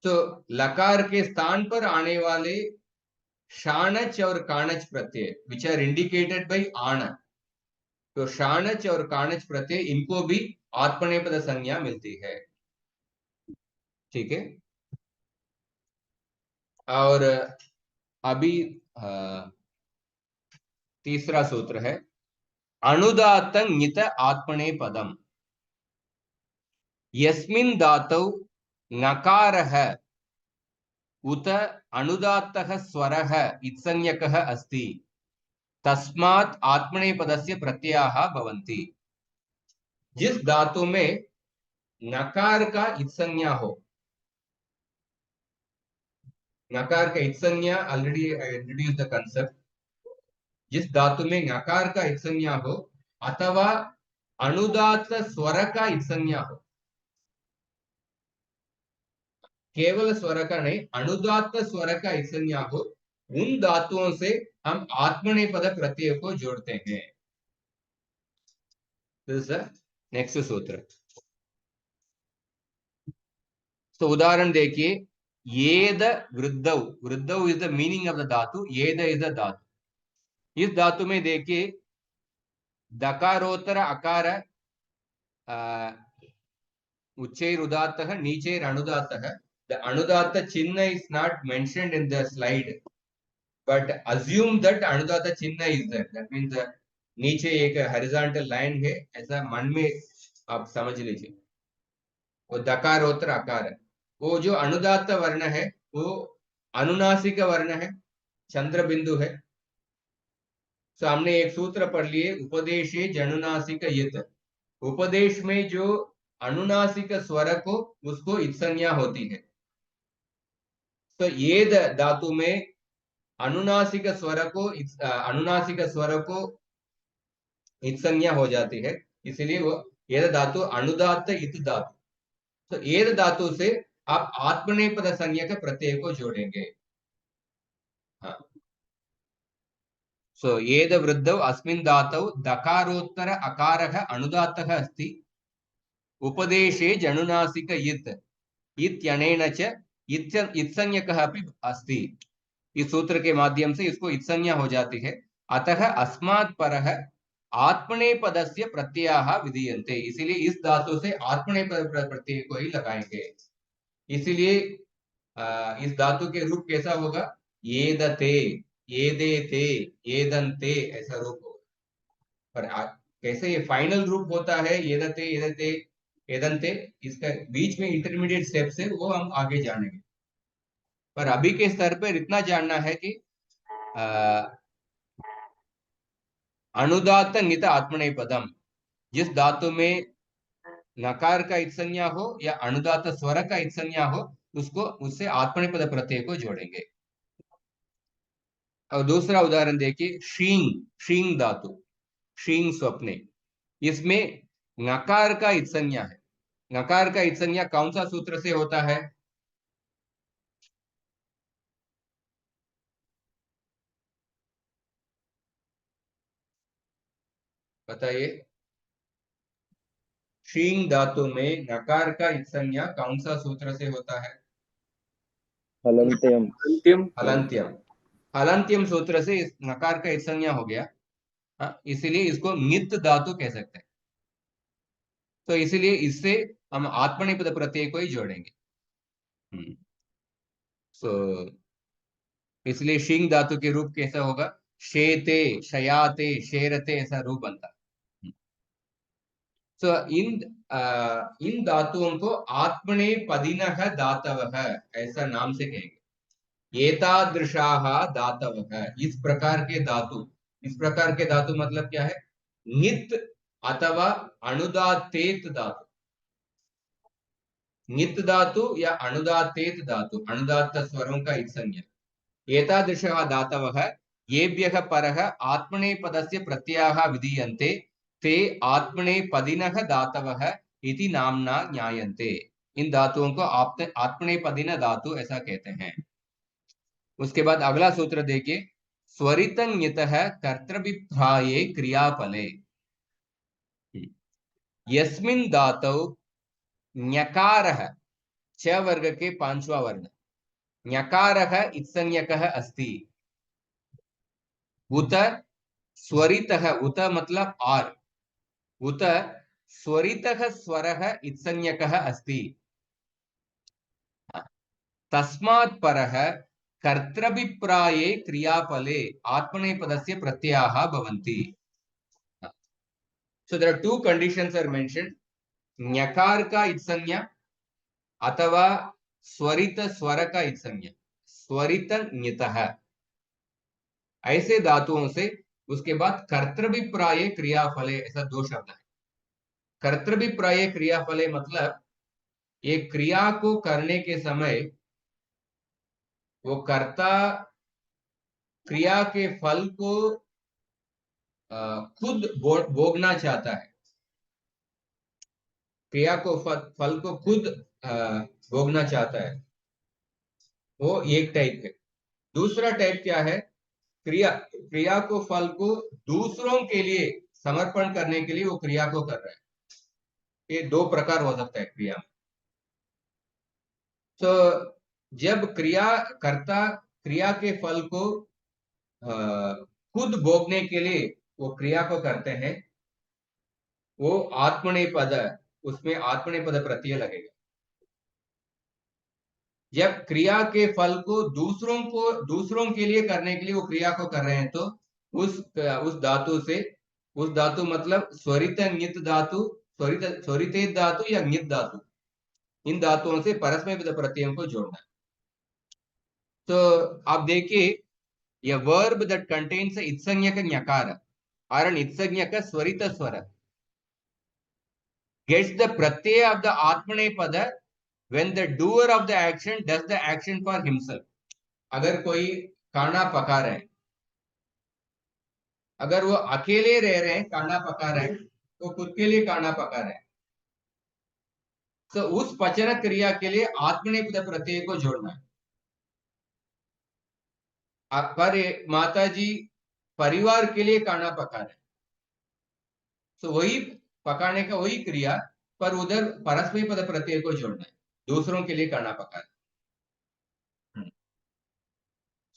तो लकार के स्थान पर आने वाले शाणच और काणच प्रत्यय विच आर इंडिकेटेड बाय आण, तो शाणच और काणच प्रत्यय इनको भी आत्मनेपद संज्ञा मिलती है. ठीक है. और अभी तीसरा सूत्र है अनुदात ङित आत्मनेपदम. यस्मिन् धातौ ङकारः उत अनुदात्तः स्वरः इत्संज्ञकः अस्ति तस्मात् आत्मनेपदस्य प्रत्ययाः भवन्ति. जिस धातु में नकार का इत्संज्ञा हो, नकार का इत्संज्ञा, already I introduce the concept. जिस धातु में नकार का इत्संज्ञा हो अथवा अनुदात्त स्वर का इत्संज्ञा हो, केवल स्वर का नहीं, अनुदात्त स्वर का इत्संज्ञा हो, उन धातुओं से हम आत्मनेपद प्रत्यय को जोड़ते हैं. नेक्स्ट सूत्र. तो उदाहरण देखिए, येद वृद्धौ. वृद्धौ is the meaning of the धातु, येद इज द धातु. इस धातु में देखिए दकारोत्तर अकार उच्चैर उदात्तः नीचैर अनुदात्तः. The anudatta chinna is not mentioned in the slide, but assume that anudatta chinna is there. That means नीचे एक horizontal line है, ऐसा मन में आप समझ लीजिए. वो दकारोत्तर अकार है. वो जो अनुदात्त वर्ण है वो अनुनासिक वर्ण है, चंद्र बिंदु है. तो हमने एक सूत्र पढ़ लिए, उपदेशे जनुनासिक यत. उपदेश में जो अनुनासिक स्वर को उसको इत्संज्ञा होती है. तो ये धातु में अनुनासिक स्वर को इत्संज्ञा हो जाती है, इसलिए वो एद धातु अनुदात्त इत धातु। तो एद धातु से आप आत्मनेपद संज्ञा के प्रत्यय को जोड़ेंगे। हाँ, सो एद वृद्धौ अस्मिन् धातौ दकारोत्तर अकारः अनुदात्तः अस्ति, उपदेशे जनुनासिक इत् इत्यनेन च इत्संज्ञकः अपि अस्ति। इस सूत्र के माध्यम से इसको इत्संज्ञा हो जाती है। अतः अस्मात् परः आत्मनेपदस्य प्रत्ययाः विधीयन्ते, इसीलिए इस धातु से आत्मनेपद प्रत्यय को ही लगाएंगे। इसीलिए इस धातु के रूप कैसा होगा? एदते, एदेते, एदन्ते, ऐसा रूप होगा। पर कैसे ये फाइनल रूप होता है एदते, एदते, एदन्ते, इसका बीच में इंटरमीडिएट स्टेप्स है, वो हम आगे जानेंगे। पर अभी के स्तर पर इतना जानना है कि अनुदात्त नित आत्मनेपदम, जिस धातु में नकार का इत्संज्ञा हो या अनुदात्त स्वर का इत्संज्ञा हो, उससे आत्मनेपद प्रत्यय को जोड़ेंगे। और दूसरा उदाहरण देखिए, शींग, शींग धातु, शींग स्वप्ने, इसमें नकार का इत्संज्ञा है। नकार का इत्संज्ञा कौन सा सूत्र से होता है? बताइए। शींग धातु में नकार का इत्संज्ञा कौन सा सूत्र से होता है? हलन्त्यम। हलन्त्यम। हलन्त्यम सूत्र से इस नकार का इत्संज्ञा हो गया। हाँ, इसीलिए इसको नित धातु कह सकते हैं। तो इसीलिए इससे हम आत्मनेपद प्रत्यय को ही जोड़ेंगे। सो इसलिए शींग धातु के रूप कैसा होगा? शेते, शयाते, शेरते, ऐसा रूप बनता है। सो इन धातुओं को आत्मनेपदिनः धातवः ऐसा नाम से कहेंगे। एतादृशाः धातवः, इस प्रकार के धातु। इस प्रकार के धातु मतलब क्या है? नित अथवा अनुदात्तेत धातु। नित धातु या अनुदात्तेत धातु, अनुदात्त स्वरों का इत्संज्ञा। एतादृशः धातवः येभ्यः परः आत्मनेपदस्य प्रत्ययाः विधीयन्ते ते आत्मनेपदिनः धातवः इति नाम्ना ज्ञायन्ते। इन धातुओं को आत्मनेपदिन धातु ऐसा कहते हैं। उसके बाद अगला सूत्र देखिए, स्वरितञ्यतः कर्तृभिप्राये क्रियाफले यस्मिन् धातौ ञकारः, च वर्ग के पांचवा वर्ण, ञकारः इत्संज्ञकः अस्ति, उत स्वरितः, उत मतलब आर, उत स्वरितः स्वरः इत्संज्ञकः अस्ति, तस्मात् परः कर्तृभिप्राये क्रियाफले आत्मनेपदस्य प्रत्ययाः भवन्ति। So there are two conditions are mentioned, ञकार का इत्संज्ञा अथवा स्वरित स्वर का इत्संज्ञा, स्वरित ञितः, ऐसे धातुओं से उसके बाद कर्तृभिप्राये क्रियाफले, ऐसा दो शब्द है। कर्तृभिप्राये क्रियाफले मतलब एक क्रिया को करने के समय वो कर्ता क्रिया के फल को खुद भोगना चाहता है, क्रिया को फल को खुद भोगना चाहता है, वो एक टाइप है। दूसरा टाइप क्या है? क्रिया को फल को दूसरों के लिए समर्पण करने के लिए वो क्रिया को कर रहा है। ये दो प्रकार हो सकता है क्रिया में। तो जब कर्ता क्रिया के फल को खुद भोगने के लिए वो क्रिया को करते हैं, वो आत्मनेपद, उसमें आत्मनेपद प्रत्यय लगेगा। जब क्रिया के फल को दूसरों के लिए करने के लिए वो क्रिया को कर रहे हैं, तो उस धातु से, उस धातु मतलब स्वरित ञित धातु, स्वरितेत धातु या ञित धातु, इन धातुओं से परस्मैपद प्रत्ययों को जोड़ना है। तो आप देखिए, a verb that contains a itsanyaka nyakara or an itsanyaka swarita swara gets the pratyaya of the atmanepada when the doer of the action does the action for himself. अगर कोई खाना पका रहे हैं। अगर वो अकेले रह रहे हैं, खाना पका रहे हैं, तो खुद के लिए खाना पका रहे हैं। तो उस पचन क्रिया के लिए आत्मनेपद प्रत्यय को जोड़ना है। पर माता जी परिवार के लिए खाना पका रहे हैं, तो वही पकाने का वही क्रिया, पर उधर परस्मै पद प्रत्यय को जोड़ना है, दूसरों के लिए खाना पका रहे हैं।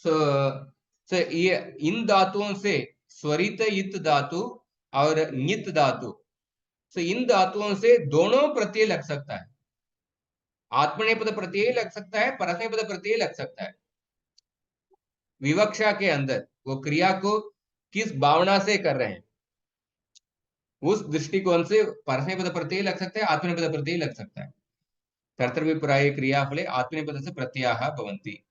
सो ये इन धातुओं से स्वरित इत धातु और नित धातु, तो इन धातुओं से दोनों प्रत्यय लग सकता है। आत्मनेपद प्रत्यय लग सकता है, परस्मैपद प्रत्यय लग सकता है। विवक्षा के अंदर वो क्रिया को किस भावना से कर रहे हैं, उस दृष्टिकोण से परस्मैपद प्रत्यय लग सकता है, आत्मनेपद प्रत्यय लग सकता है। कर्तव्यपराये क्रियाफले आत्मनेपदस्य प्रत्ययाः भवन्ति।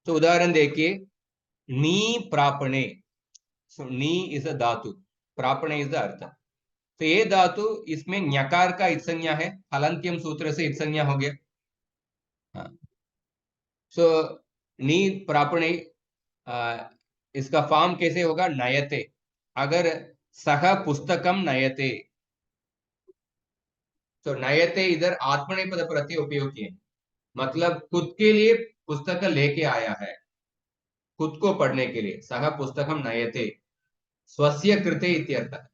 तो उदाहरण देखिए, नी प्रापणे, नी इज अ धातु, प्रापणे इज द अर्थ। तो ये धातु, इसमें ञकार का इत्संज्ञा है, हलन्त्यम सूत्र से इत्संज्ञा हो गया। हाँ, सो नी प्रापणे, इसका फॉर्म कैसे होगा, नयते। अगर सह पुस्तकम नयते, तो नयते इधर आत्मनेपद प्रत्यय उपयोग किए, मतलब खुद के लिए पुस्तक लेके आया है, खुद को पढ़ने के लिए। सह पुस्तकम नयते स्वस्य कृते इत्यर्थः।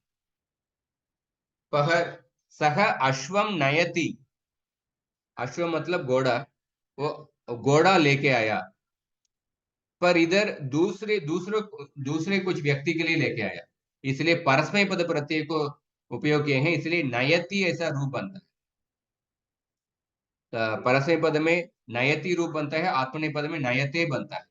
सह अश्वम नयति, अश्व मतलब घोड़ा, वो घोड़ा लेके आया, पर इधर दूसरे कुछ व्यक्ति के लिए लेके आया, इसलिए परस्मै पद प्रत्यय को उपयोग किए हैं, इसलिए नयति ऐसा रूप बनता है। परस्मै पद में नयति रूप बनता है, आत्मनेपद में नयते बनता है।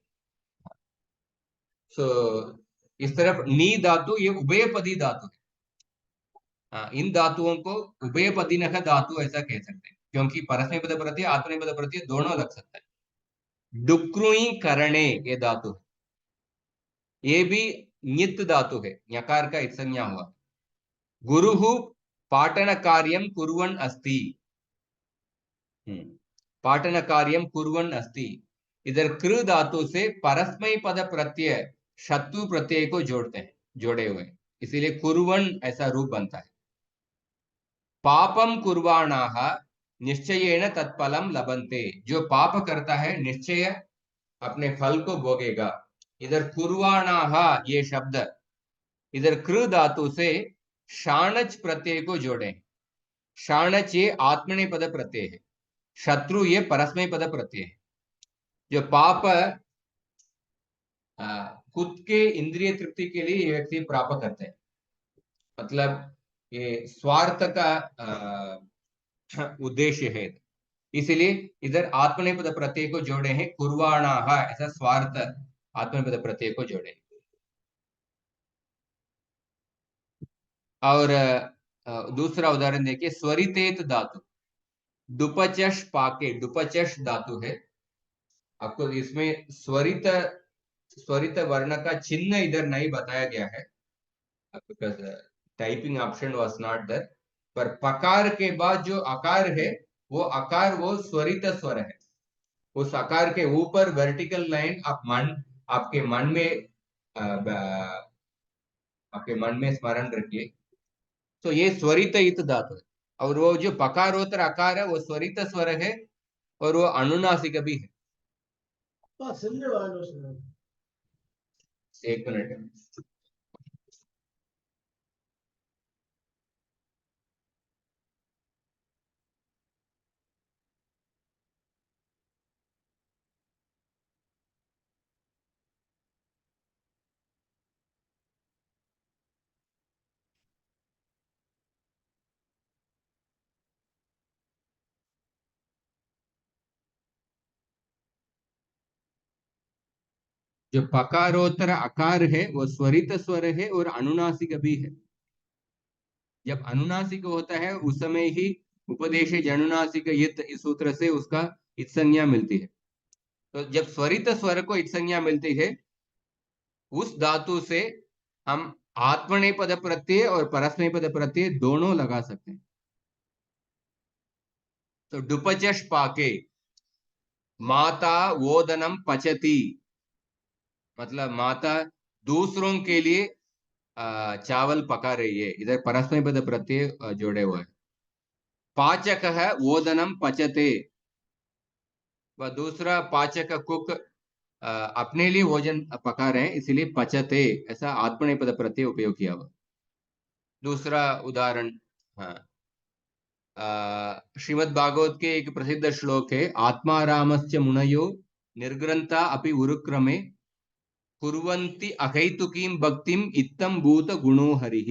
सो इस तरफ नी धातु ये उभयपदी धातु है। इन धातुओं को उभयपदिनः धातु ऐसा कह सकते हैं, क्योंकि परस्मैपद प्रत्यय आत्मनेपद प्रत्यय दोनों लग सकता है। डुक्रुई करणे ये धातु है, ये भी नित धातु है, ञकार का इत्संज्ञा हुआ। गुरुः पाठन कार्यम कुर्वन् अस्ति, पाठन कार्यम कुर्वन् अस्ति, इधर कृ धातु से परस्मै पद प्रत्यय शत्रु प्रत्यय को जोड़ते हैं, जोड़े हुए, इसीलिए कुर्वन् ऐसा रूप बनता है। पापम कुर्वाणाः निश्चयेन तत्फलम लभन्ते, जो पाप करता है निश्चय अपने फल को भोगेगा। इधर कुर्वाणाः ये शब्द, इधर कृ धातु से शाणच प्रत्यय को जोड़े। शाणच ये आत्मनेपद प्रत्यय है, शत्रु ये परस्मै पद प्रत्यय है। जो पाप खुद के इंद्रिय तृप्ति के लिए ये व्यक्ति प्राप्त करते हैं, मतलब ये स्वार्थ का उद्देश्य है, इसलिए इधर आत्मनेपद प्रत्यय को जोड़े हैं, कुर्वाणाः ऐसा स्वार्थ आत्मनेपद प्रत्यय को जोड़े। और दूसरा उदाहरण देखिए, स्वरितेत धातु, डुपचश पाके, डुपचश धातु है। आपको इसमें स्वरित वर्ण का चिन्ह इधर नहीं बताया गया है, typing option was not there, पर पकार के बाद जो आकार है, वो आकार वो स्वरित स्वर है। उस आकार के ऊपर वर्टिकल लाइन आपके मन में स्मरण रखिए। तो ये स्वरित इत धातु है, और वो जो पकारोत्तर आकार है वो स्वरित स्वर है, और वो अनुनासिक भी है। एक मिनट, जो पकारोत्तर आकार है वो स्वरित स्वर है और अनुनासिक भी है। जब अनुनासिक होता है उस समय ही उपदेश अनुनासिक यत इस सूत्र से उसका इत्संज्ञा मिलती है। तो जब स्वरित स्वर को इत्संज्ञा मिलती है, उस धातु से हम आत्मनेपद प्रत्यय और परस्मैपद प्रत्यय दोनों लगा सकते हैं। तो डुपचश पाके, माता ओदनम पचती, मतलब माता दूसरों के लिए चावल पका रही है। इधर परस्मैपद प्रत्यय जोड़े हुए है। पाचक है ओदनम पचते, वह दूसरा पाचक कुक अपने लिए भोजन पका रहे हैं, इसलिए पचते ऐसा आत्मनेपद प्रत्यय उपयोग किया हुआ। दूसरा उदाहरण, हाँ, श्रीमद् भागवत के एक प्रसिद्ध श्लोक है, आत्मारामस्य मुनयो निर्ग्रंथा अपि उरुक्रमे कुर्वन्ति अहैतुकीं भक्तिम इत्थं भूत गुणो हरिः।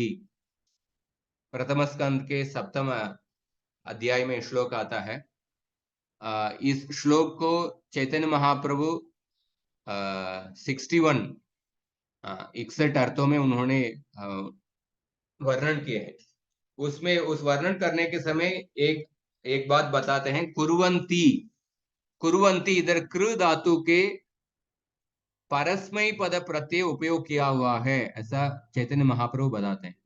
प्रथम स्कंद के 7वें अध्याय में श्लोक आता है। इस श्लोक को चैतन्य महाप्रभु 61 61 अर्थों में उन्होंने वर्णन किए हैं। उसमें उस वर्णन करने के समय एक बात बताते हैं, कुर्वन्ति। कुर्वन्ति इधर कृ धातु के परस्मै पद प्रत्यय उपयोग किया हुआ है, ऐसा चैतन्य महाप्रभु बताते हैं।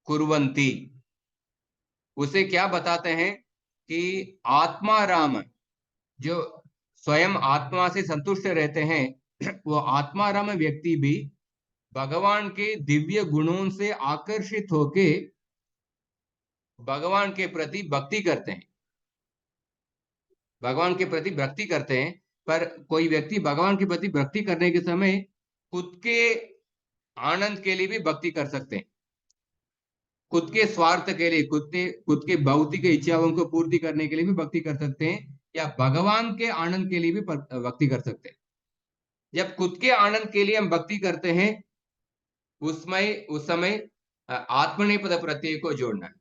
कुर्वन्ति उसे क्या बताते हैं कि आत्माराम, जो स्वयं आत्मा से संतुष्ट रहते हैं, वो आत्माराम व्यक्ति भी भगवान के दिव्य गुणों से आकर्षित होके भगवान के प्रति भक्ति करते हैं। भगवान के प्रति भक्ति करते हैं, पर कोई व्यक्ति भगवान के प्रति भक्ति करने के समय खुद के आनंद के लिए भी भक्ति कर सकते हैं। खुद के स्वार्थ के लिए, खुद के भौतिक इच्छाओं को पूर्ति करने के लिए भी भक्ति कर सकते हैं, या भगवान के आनंद के लिए भी भक्ति कर सकते हैं। जब खुद के आनंद के लिए हम भक्ति करते हैं, उस समय आत्मनेपद प्रत्यय को जोड़ना है।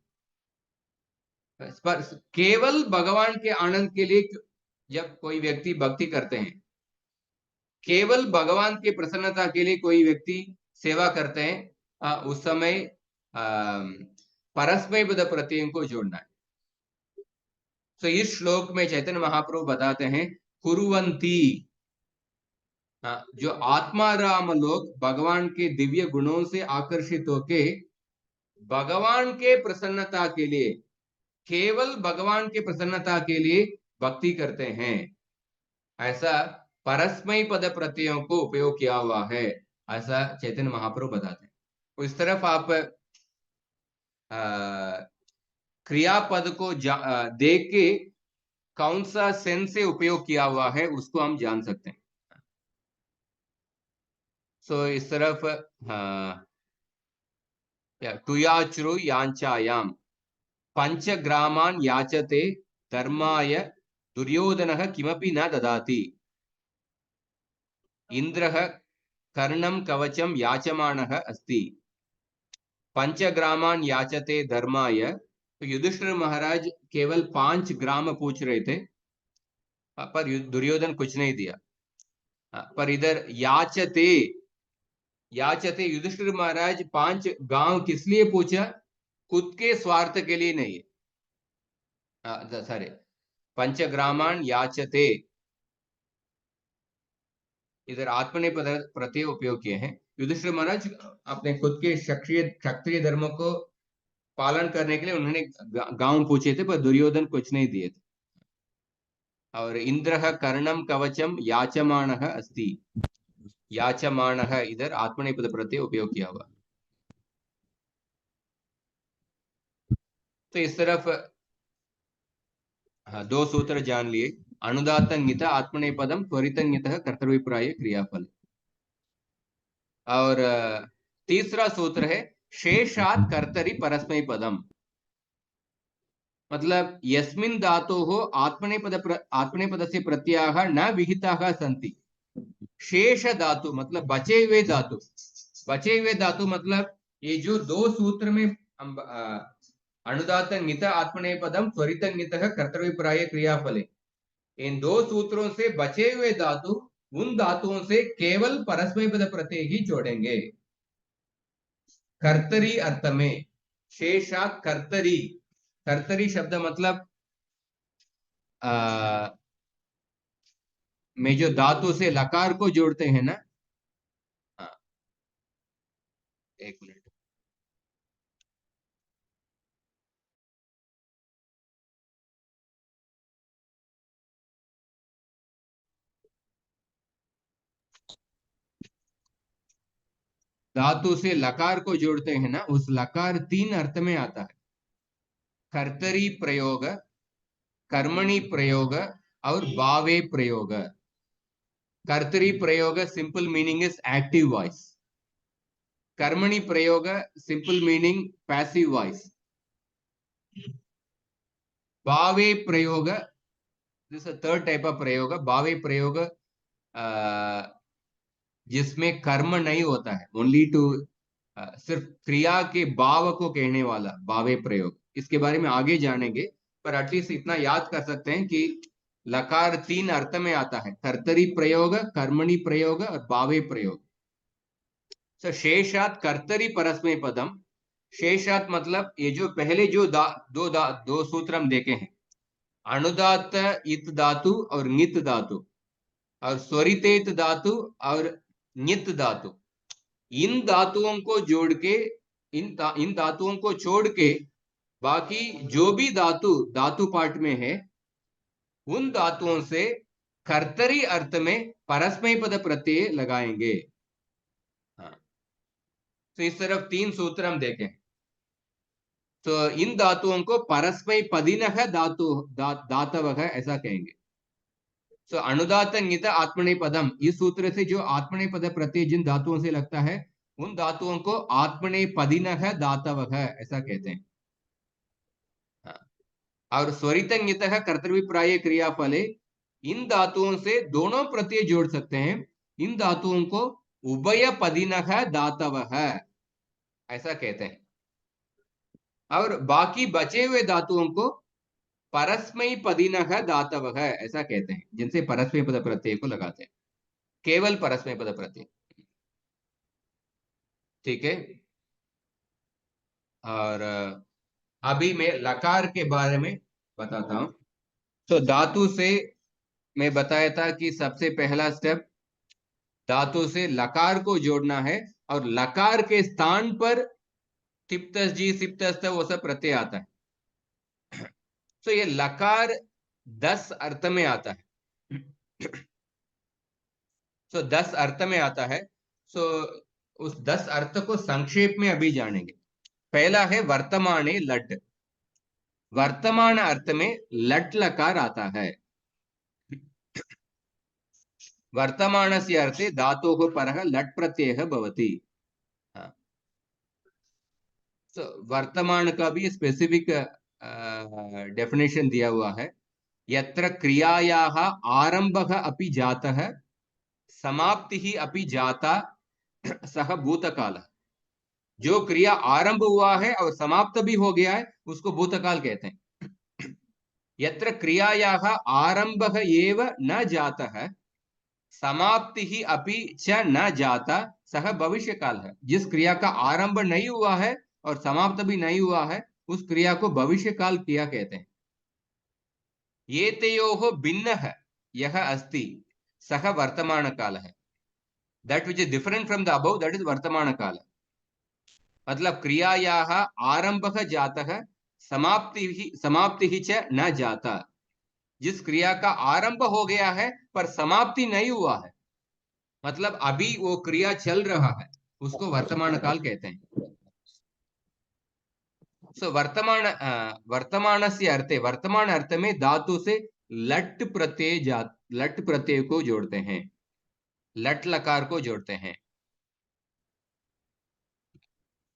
पर केवल भगवान के आनंद के लिए जब कोई व्यक्ति भक्ति करते हैं, केवल भगवान की प्रसन्नता के लिए कोई व्यक्ति सेवा करते हैं, उस समय परस्मैपद प्रत्यय को जोड़ना है। तो इस श्लोक में चैतन्य महाप्रभु बताते हैं, कुर्वन्ति, जो आत्माराम लोग भगवान के दिव्य गुणों से आकर्षित होके भगवान के प्रसन्नता के लिए, केवल भगवान के प्रसन्नता के लिए भक्ति करते हैं, ऐसा परस्मै पद प्रत्ययों को उपयोग किया हुआ है, ऐसा चैतन्य महाप्रभु बताते हैं। उस तरफ आप क्रियापद को देख के कौन सा सेंस से उपयोग किया हुआ है उसको हम जान सकते हैं। सो इस तरफ तुयाचुरु यांचायाम पंचग्रामान् याचते धर्माय दुर्योधनः किमपि न ददाति, इंद्रः कर्णं कवचं याचमानः अस्ति, पंचग्रामान् याचते धर्माय। तो युधिष्ठिर महाराज केवल 5 ग्राम पूछ रहे थे, पर दुर्योधन कुछ नहीं दिया। पर इधर याचते, याचते युधिष्ठिर महाराज 5 गांव किस लिए पूछा? खुद के स्वार्थ के लिए नहीं, सॉरी, पंचग्रामान् याचते, इधर आत्मनेपद प्रत्यय उपयोग किए हैं। युधिष्ठिर महाराज अपने खुद के क्षत्रिय धर्म को पालन करने के लिए उन्होंने गांव पूछे थे, पर दुर्योधन कुछ नहीं दिए थे। और इंद्रः कर्णम कवचम याचमानः अस्ति, याचमानः इधर आत्मनेपद प्रत्यय उपयोग किया हुआ। तो इस तरफ 2 सूत्र जान लिए, अनुदातंगित आत्मनेपदम त्वरितंगितः कर्तव्यप्राय क्रियाफल। और तीसरा सूत्र है शेषात् कर्तरि परस्मैपदम, मतलब यस्मिन् धातोः आत्मनेपद से प्रत्ययाः न विहिताः सन्ति। शेष धातु मतलब बचे हुए धातु, बचे हुए धातु मतलब ये जो 2 सूत्र में हम अनुदात नित आत्मनेपदम त्वरित नितः कर्तव्यप्राय क्रियाफले, इन 2 सूत्रों से बचे हुए धातु उन धातुओं से केवल परस्मैपद प्रत्यय ही जोड़ेंगे। कर्तरी अर्थ में शेषा कर्तरी, कर्तरी शब्द मतलब में जो धातु से लकार को जोड़ते हैं ना, एक मिनट। धातु से लकार को जोड़ते हैं ना, उस लकार 3 अर्थ में आता है। कर्तरी प्रयोग, कर्मणि प्रयोग और भावे प्रयोग। कर्तरी प्रयोग simple meaning is active voice. कर्मणि प्रयोग सिंपल मीनिंग पैसिव वॉइस। भावे प्रयोग, दिस थर्ड टाइप ऑफ प्रयोग। भावे प्रयोग जिसमें कर्म नहीं होता है, ओनली टू सिर्फ क्रिया के भाव को कहने वाला भावे प्रयोग। इसके बारे में आगे जानेंगे, पर एटलीस्ट इतना याद कर सकते हैं कि लकार 3 अर्थ में आता है। कर्तरी प्रयोग, कर्मणि प्रयोग और भावे प्रयोग। सो शेषात कर्तरी परस्मै पदम। शेषात मतलब ये जो पहले जो दो सूत्र हम देखे हैं, अनुदात इत धातु और नित धातु, और स्वरितेत धातु और नित धातु। इन धातुओं को जोड़ के, इन धातुओं को छोड़ के बाकी जो भी धातु पाठ में है, उन धातुओं से कर्तरी अर्थ में परस्मै पद प्रत्यय लगाएंगे। हाँ, तो इस तरफ 3 सूत्र हम देखें। तो इन धातुओं को परस्मै पदिनः धातवः ऐसा कहेंगे। सो अनुदात नित आत्मने पदम, इस सूत्र से जो आत्मने पद प्रत्यय जिन धातुओं से लगता है, उन धातुओं को आत्मने पदिनः धातवः ऐसा कहते हैं। और स्वरित नितः कर्तव्यप्राय क्रियाफले, इन धातुओं से दोनों प्रत्यय जोड़ सकते हैं। इन धातुओं को उभय पदिनः धातवः ऐसा कहते हैं। और बाकी बचे हुए धातुओं को परस्मै पदिनः धातवः ऐसा कहते हैं, जिनसे परस्मै पद प्रत्यय को लगाते हैं, केवल परस्मै पद प्रत्यय। ठीक है। और अभी मैं लकार के बारे में बताता हूं। तो धातु से मैं बताया था कि सबसे पहला स्टेप धातु से लकार को जोड़ना है, और लकार के स्थान पर तिप्तस जी सिप्तस वो सब प्रत्यय आता है। तो ये लकार 10 अर्थ में आता है। सो 10 अर्थ में आता है। सो उस 10 अर्थ को संक्षेप में अभी जानेंगे। पहला है वर्तमाने लट। वर्तमान अर्थ में लट लकार आता है। वर्तमानस्य अर्थे धातोः परः लट प्रत्ययः भवति। तो वर्तमान का भी स्पेसिफिक डेफिनेशन दिया हुआ है। यत्र क्रियायाः आरंभः अपि जातः समाप्तिः अपि जाता सह भूतकालः। जो क्रिया आरंभ हुआ है और समाप्त भी हो गया है, उसको भूतकाल कहते हैं। यत्र क्रियायाः आरंभः एव न जातः समाप्तिः अपि च न जाता सह भविष्यकालः। जिस क्रिया का आरंभ नहीं हुआ है और समाप्त भी नहीं हुआ है, उस क्रिया को भविष्यकाल क्रिया कहते हैं। एतयोः भिन्नः यः अस्ति सः वर्तमान कालः। That which is different from the above, that is वर्तमान काल। मतलब क्रियायाः आरंभः जातः समाप्तिः च न जाता। जिस क्रिया का आरंभ हो गया है पर समाप्ति नहीं हुआ है, मतलब अभी वो क्रिया चल रहा है, उसको वर्तमान काल कहते हैं। सो वर्तमानस्य अर्थे, वर्तमान अर्थ में धातु से लट प्रत्यय को जोड़ते हैं, लट लकार को जोड़ते हैं।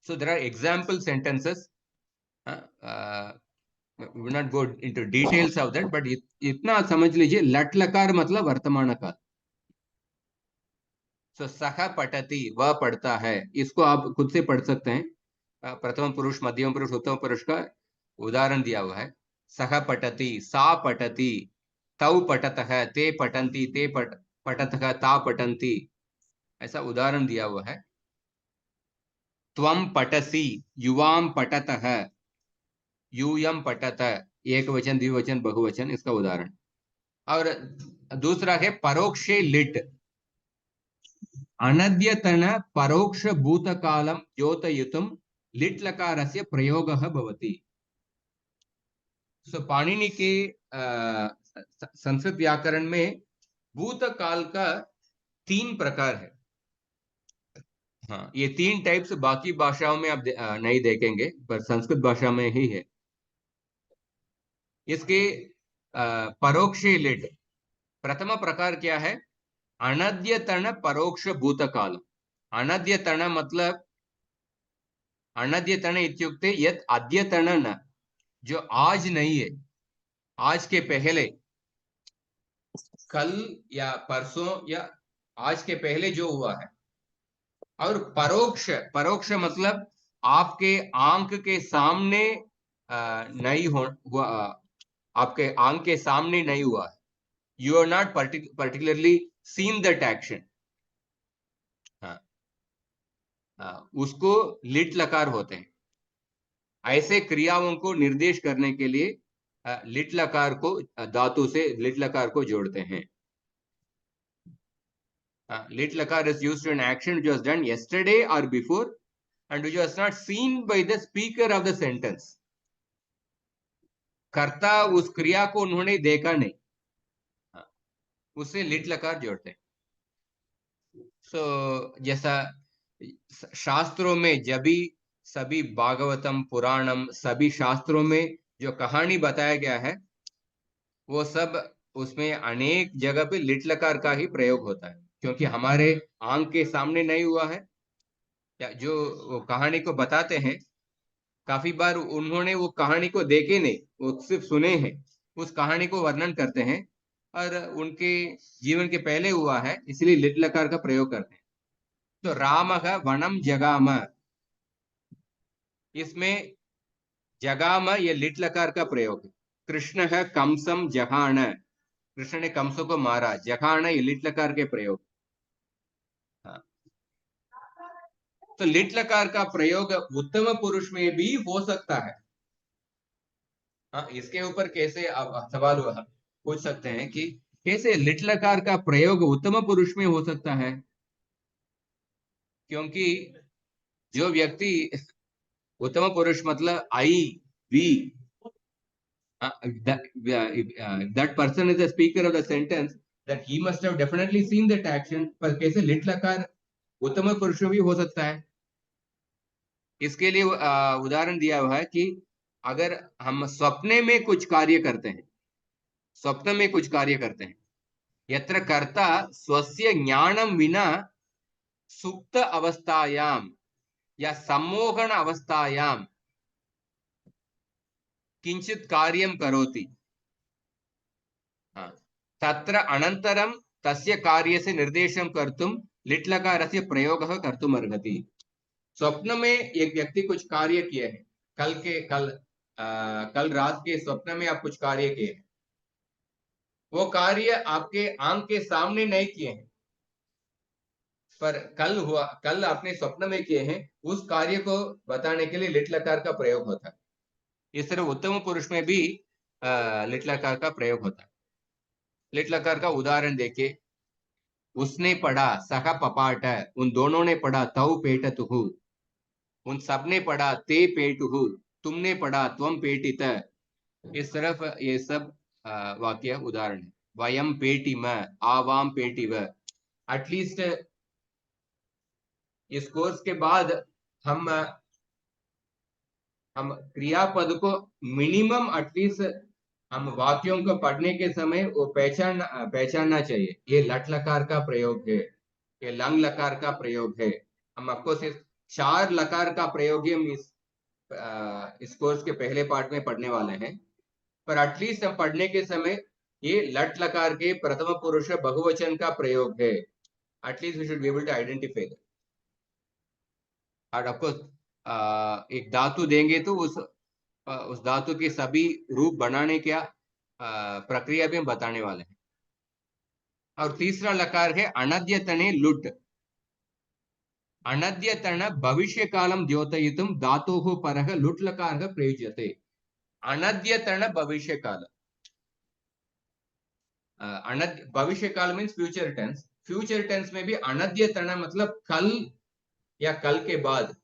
So there are example sentences. we will not go into details of that, but इतना समझ लीजिए, लट लकार मतलब वर्तमान काल। सो सह पठति, वह पढ़ता है। इसको आप खुद से पढ़ सकते हैं। प्रथम पुरुष, मध्यम पुरुष, उत्तम पुरुष का उदाहरण दिया हुआ है। सह पठति, सा पठति, तौ पठतः, ते पठन्ति, ते पठतः, ता पठन्ति, ऐसा उदाहरण दिया हुआ है। त्वं पठसि, युवां पठतः, यूयं पठत, एक वचन, द्विवचन, बहुवचन, इसका उदाहरण। और दूसरा है परोक्षे लिट। अनद्यतन परोक्ष भूतकालं द्योतयितुं लिट लकारस्य प्रयोगः भवति। सो पाणिनि के संस्कृत व्याकरण में भूतकाल का 3 प्रकार है। हाँ, ये 3 टाइप्स बाकी भाषाओं में आप नहीं देखेंगे, पर संस्कृत भाषा में ही है। इसके परोक्ष लिट प्रथम प्रकार क्या है? अनद्यतन परोक्ष भूतकाल। अनद्यतन मतलब अनद्यतन इत्युक्ते यत् अद्यतन न, जो आज नहीं है, आज के पहले, कल या परसों या आज के पहले जो हुआ है। और परोक्ष, परोक्ष मतलब आपके आंख के सामने नहीं हुआ, आपके आंख के सामने नहीं हुआ है। You are not particularly seen that action, उसको लिट लकार होते हैं। ऐसे क्रियाओं को निर्देश करने के लिए लिट लकार को, धातु से लिट लकार को जोड़ते हैं। Lit lakar is used to an action which was done yesterday or before and which was not seen by the speaker of the sentence. कर्ता उस क्रिया को उन्होंने देखा नहीं, उससे लिट लकार जोड़ते हैं। जैसा शास्त्रों में जब भी सभी भागवतम, पुराणम, सभी शास्त्रों में जो कहानी बताया गया है, वो सब उसमें अनेक जगह पे लिट लकार का ही प्रयोग होता है, क्योंकि हमारे आंख के सामने नहीं हुआ है। या जो वो कहानी को बताते हैं, काफी बार उन्होंने वो कहानी को देखे नहीं, वो सिर्फ सुने हैं, उस कहानी को वर्णन करते हैं और उनके जीवन के पहले हुआ है, इसलिए लिट लकार का प्रयोग करते हैं। तो रामः वनम जगाम, इसमें जगाम ये लिट लकार का प्रयोग है। कृष्ण है कंसम जहान, कृष्ण ने कंसों को मारा। जहान ये लिट लकार के प्रयोग। हाँ, तो लिट लकार का प्रयोग उत्तम पुरुष में भी हो सकता है। हाँ, इसके ऊपर कैसे आप सवाल पूछ सकते हैं कि कैसे लिट लकार का प्रयोग उत्तम पुरुष में हो सकता है? क्योंकि जो व्यक्ति उत्तम पुरुष मतलब आई we, that person is the speaker of the sentence, that he must have definitely seen that action। पर कैसे लिट लकार उत्तम पुरुष में भी हो सकता है? इसके लिए उदाहरण दिया हुआ है कि अगर हम स्वप्ने में कुछ कार्य करते हैं, स्वप्न में कुछ कार्य करते हैं, यत्र कर्ता स्वस्य ज्ञानम विना सुप्त अवस्थायाम या सम्मोहन अवस्थायाम किंचित कार्यम करोति, तत्र अनंतरम तस्य कार्यस्य निर्देशम कर्तुम लिट लकारस्य प्रयोगः कर्तुम अर्हति। स्वप्न में एक व्यक्ति कुछ कार्य किए हैं, कल रात के स्वप्न में आप कुछ कार्य किए हैं, वो कार्य आपके आंख के सामने नहीं किए हैं, पर कल आपने स्वप्न में किए हैं, उस कार्य को बताने के लिए लिट लकार का प्रयोग होता है। इस तरह उत्तम पुरुष में भी लिट लकार का प्रयोग होता है। लिट लकार का उदाहरण देखिए, उसने पढ़ा, सह पपाट, उन दोनों ने पढ़ा, तौ पेटतुहु, उन सब ने पढ़ा, ते पेटुहु, तुमने पढ़ा, त्वम पेटित। इस तरफ ये सब वाक्य उदाहरण है। वयम पेटिम, आवाम पेटिव। एटलीस्ट इस कोर्स के बाद हम क्रियापद को मिनिमम एटलीस्ट हम वाक्यों को पढ़ने के समय वो पहचानना चाहिए। ये लट लकार का प्रयोग है, ये लंग लकार का प्रयोग है। हम आपको सिर्फ 4 लकार का प्रयोग हम इस कोर्स के पहले पार्ट में पढ़ने वाले हैं, पर एटलीस्ट हम पढ़ने के समय ये लट लकार के प्रथम पुरुष बहुवचन का प्रयोग है। At least we should be able to identify that. और ऑफकोर्स एक धातु देंगे तो उस धातु के सभी रूप बनाने क्या प्रक्रिया भी हम बताने वाले हैं। और तीसरा लकार है अनद्यतने लुट। अनद्यतन भविष्य कालम द्योतयितुम धातोः परः लुट लकारः प्रयुज्यते। अनद्यतन भविष्य काल, भविष्य काल means future tense. Future tense में भी अनद्यतन मतलब कल या कल के बाद,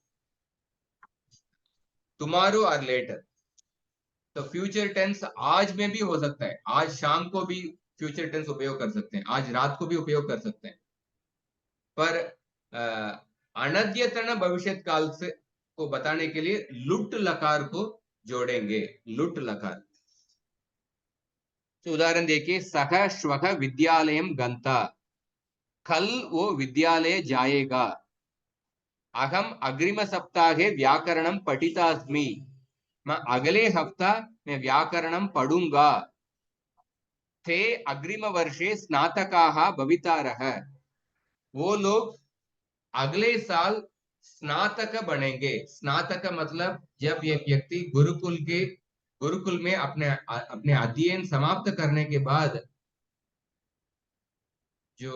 टुमारो और लेटर। तो फ्यूचर टेंस आज में भी हो सकता है, आज शाम को भी फ्यूचर टेंस उपयोग कर सकते हैं, आज रात को भी उपयोग कर सकते हैं। पर अनद्यतन भविष्यत काल से को बताने के लिए लुट लकार को जोड़ेंगे, लुट लकार। तो उदाहरण देखिए, सह श्वः विद्यालयम गंता, कल वो विद्यालय जाएगा। अहम अग्रिम सप्ताहे व्याकरणम पठितास्मि, मैं अगले हफ्ता में व्याकरणम पढ़ूंगा। ते अग्रिम वर्षे स्नातकाः भवितारः, वो लोग अगले साल स्नातक बनेंगे। स्नातक मतलब जब एक व्यक्ति गुरुकुल में अपने अध्ययन समाप्त करने के बाद जो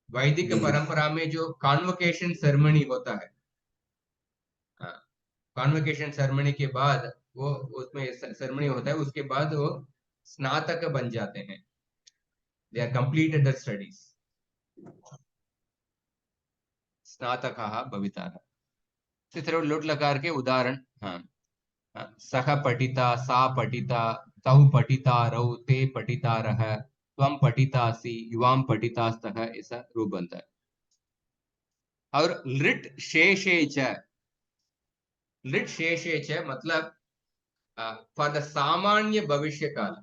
वैदिक परंपरा में जो कॉन्वोकेशन सेरेमनी होता है, कॉन्वोकेशन सेरेमनी के बाद वो उसमें सेरेमनी होता है, उसके बाद वो स्नातक बन जाते हैं। They are completed the studies, स्नातकाः भवितारः। इस तरह लुट लकार के उदाहरण, हाँ, सह पठिता, सा पठिता, तौ पठितारौ, ते पठितारः, त्वं पठितासि, युवां पठितास्तः, ऐसा रूप बनता है। और लिट शेषे च, लिट शेषे च मतलब फॉर द सामान्य भविष्य काल,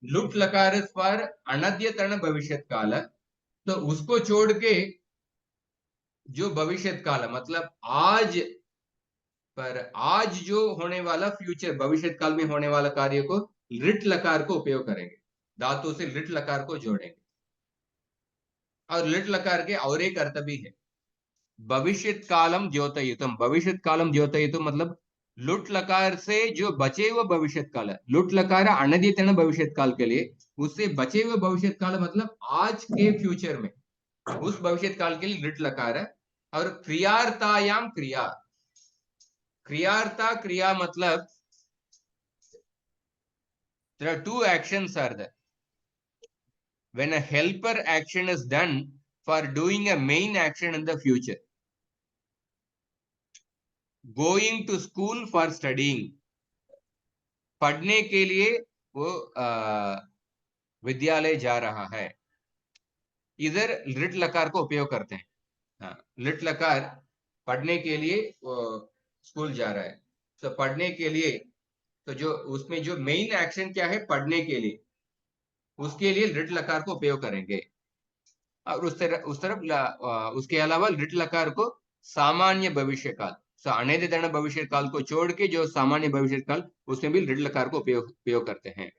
लुट लकार पर अनद्यतन भविष्य काल, तो उसको छोड़ के जो भविष्य काल मतलब आज पर, आज जो होने वाला फ्यूचर भविष्य काल में होने वाला कार्य को लिट लकार को उपयोग करेंगे, धातु से लिट लकार को जोड़ेंगे। और लिट लकार के और एक अर्थ भी है, भविष्य कालम द्योतयितुम। भविष्य कालम द्योतयितुम मतलब लुट लकार से जो बचे हुए भविष्य काल है, लुट लकार अनद्यतन भविष्य काल के लिए, उससे बचे हुए भविष्य काल मतलब आज के फ्यूचर में, उस भविष्य काल के लिए लिट लकार है। और क्रियार्थायाम क्रिया, क्रियार्था क्रिया मतलब there are two actions are there. When a helper action is done for doing a main action in the future, going to school for studying, पढ़ने के लिए वो विद्यालय जा रहा है, इधर लिट लकार को उपयोग करते हैं। हाँ, लिट लकार पढ़ने के लिए वो स्कूल जा रहा है, तो पढ़ने के लिए, तो जो उसमें जो मेन एक्शन क्या है पढ़ने के लिए, उसके लिए लिट लकार को उपयोग करेंगे। और उस तरफ उसके अलावा लिट लकार को सामान्य भविष्य काल, अनद्यतन भविष्य काल को छोड़ के जो सामान्य भविष्य काल, उसमें भी लिट लकार को उपयोग करते हैं।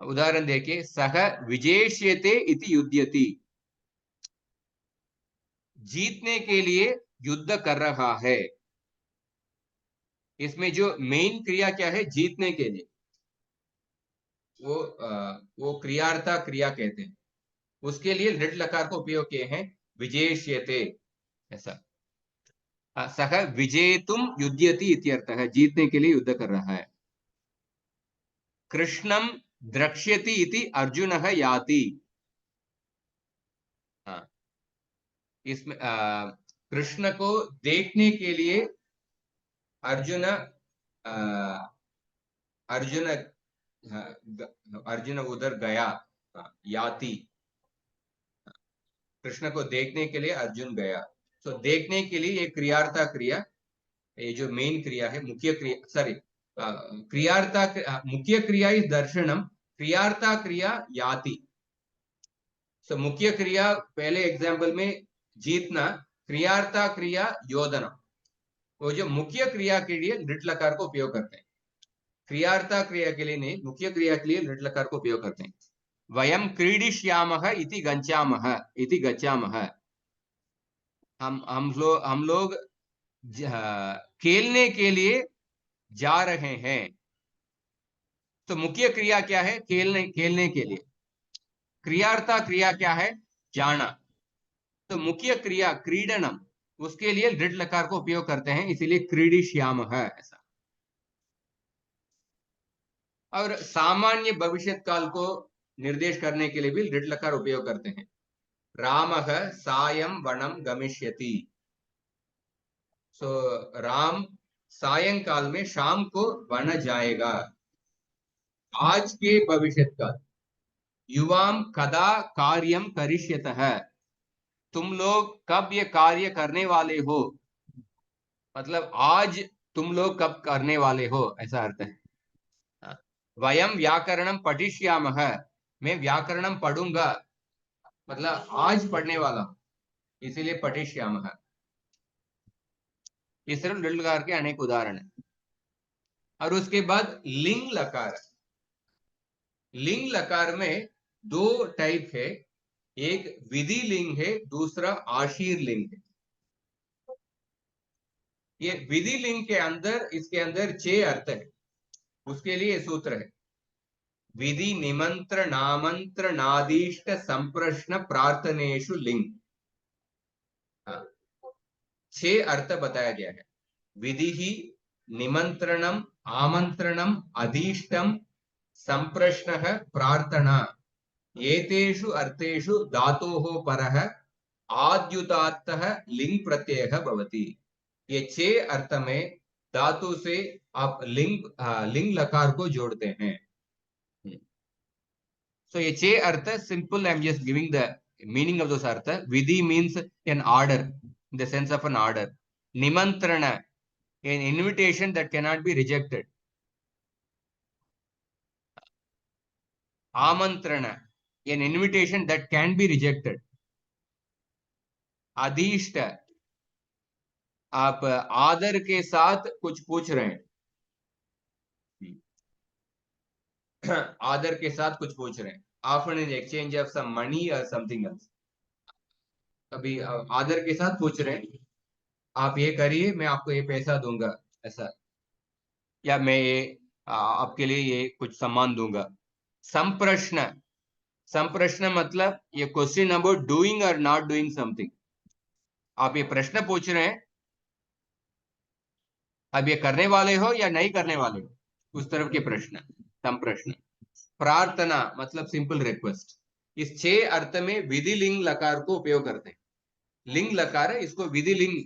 उदाहरण देखिए, सह विजेष्यते इति युध्यति, जीतने के लिए युद्ध कर रहा है। इसमें जो मेन क्रिया क्या है, जीतने के लिए, वो क्रियार्था क्रिया कहते हैं, उसके लिए लिट लकार को उपयोग किए हैं, विजेष्यते ऐसा। सह विजेतुम युध्यति इत्यर्थः, जीतने के लिए युद्ध कर रहा है। कृष्णम द्रक्ष्यति इति अर्जुनः याति, इसमें कृष्ण को देखने के लिए अर्जुन उधर गया, याति, कृष्ण को देखने के लिए अर्जुन गया। तो देखने के लिए ये क्रियार्था क्रिया, ये जो मेन क्रिया है, मुख्य क्रिया, सॉरी, क्रियार्था, मुख्य क्रिया इस दर्शनम, क्रियार्था क्रिया याति। सो मुख्य क्रिया पहले एग्जाम्पल में जीतना, क्रियार्था क्रिया योधनम, वो जो मुख्य क्रिया के लिए लिट लकार को उपयोग करते हैं, क्रियार्था क्रिया के लिए नहीं, मुख्य क्रिया के लिए लिट लकार को उपयोग करते हैं। वयम क्रीडिष्यामः इति गच्छामः, इति गच्छामः, हम लोग खेलने के लिए जा रहे हैं। तो मुख्य क्रिया क्या है, खेलने के लिए। क्रियार्था क्रिया क्या है, जाना। तो मुख्य क्रिया क्रीडनम, उसके लिए लिट लकार को उपयोग करते हैं, इसीलिए क्रीडिष्यामः ऐसा। और सामान्य भविष्य काल को निर्देश करने के लिए भी लिट लकार उपयोग करते हैं। रामः सायं वनं गमिष्यति, सो राम सायंकाल में, शाम को वन जाएगा। आज के भविष्य काल, युवाम कदा कार्यम करिष्यतः, तुम लोग कब ये कार्य करने वाले हो, मतलब आज तुम लोग कब करने वाले हो, ऐसा अर्थ है। वयम व्याकरणम पठिष्यामः, मैं व्याकरणम पढ़ूंगा, मतलब आज पढ़ने वाला हूं, इसीलिए पठिष्यामः। इस तरह लिंग लकार के अनेक उदाहरण है। और उसके बाद लिंग लकार। लिंग लकार में दो टाइप है, एक विधि लिंग है, दूसरा आशीर लिंग है। ये विधि लिंग के अंदर, इसके अंदर 6 अर्थ है। उसके लिए सूत्र है, विधि निमंत्र नामंत्र नादीष्ट संप्रश्न प्रार्थनेषु लिंग। 6 अर्थ बताया गया है। विधि ही, निमंत्रणम, आमंत्रणम, अधीष्टम, संप्रश्नः, प्रार्थना। एतेषु अर्थेषु धातोः परः आद्युदात्तः लिंग प्रत्ययः भवति। ये 6 अर्थ में धातु से आप लिंग लकार को जोड़ते हैं। So ये 6 अर्थ, simple, I am just giving the meaning of those artha. Vidhi means an order, in the sense of an order. Nimantrana, an invitation that cannot be rejected. Amantrana, an invitation that can be rejected. Adhishta, आप आदर के साथ कुछ पूछ रहे हैं, आदर के साथ कुछ पूछ रहे हैं, often in exchange of some money or something else. अभी आदर के साथ पूछ रहे हैं, आप ये करिए, मैं आपको ये पैसा दूंगा, ऐसा, या मैं ये आपके लिए ये कुछ सामान दूंगा। संप्रश्न, संप्रश्न मतलब ये क्वेश्चन अबाउट डूइंग और नॉट डूइंग समथिंग। आप ये प्रश्न पूछ रहे हैं, अब ये करने वाले हो या नहीं करने वाले हो, उस तरफ के प्रश्न, संप्रश्न। प्रार्थना मतलब सिंपल रिक्वेस्ट। इस 6 अर्थ में विधि लिंग लकार को उपयोग करते हैं। लिंग लकार है, इसको विधि लिंग,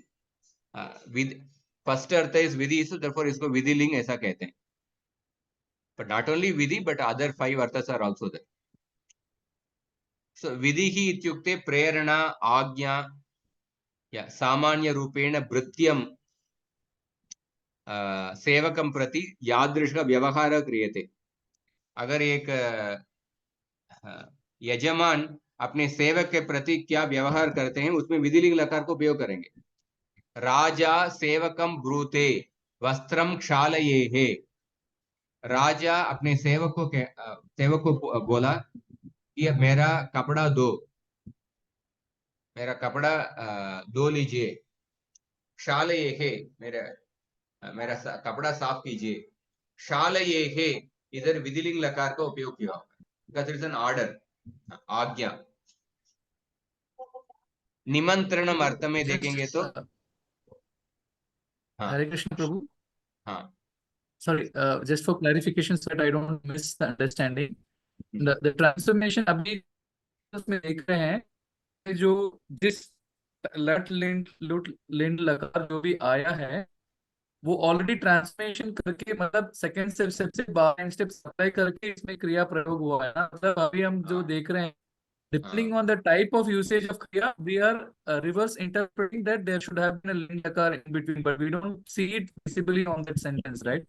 फर्स्ट अर्थ है इस विधि, therefore इसको विधि लिंग ऐसा कहते हैं। But not only vidhi, but other 5 arthas are also there. So vidhi ityukte prerana, agnya, या सामान्य रूपेण भृत्यम सेवकम प्रति यादृश व्यवहार क्रियते। अगर एक यजमान अपने सेवक के प्रति क्या व्यवहार करते हैं, उसमें विधि लिंग लकार को उपयोग करेंगे। राजा सेवकम ब्रूते वस्त्रम क्षालयेहे, राजा अपने सेवक को बोला कि मेरा कपड़ा दो, मेरा कपड़ा धो लीजिए। क्षालयेहे, मेरा कपड़ा साफ कीजिए। क्षालयेहे, इधर विधिलिंग लकार का उपयोग किया होगा, because it is an order, आज्ञा। निमंत्रणम अर्थ में देखेंगे तो, हरे कृष्ण प्रभु। हाँ, Sorry, just for clarification so that I don't miss the understanding. The transformation अभी उसमें देख रहे हैं कि जो जिस लट लिंड लकार जो भी आया है, वो ऑलरेडी ट्रांसफॉर्मेशन करके, मतलब सेकंड स्टेप से 12 स्टेप्स अप्लाई करके इसमें क्रिया प्रयोग हुआ है ना। मतलब अभी हम जो देख रहे हैं, depending on the type of usage of क्रिया, we are reverse interpreting that there should have been a लिंग लकार in between, but we don't see it visibly on that sentence, right?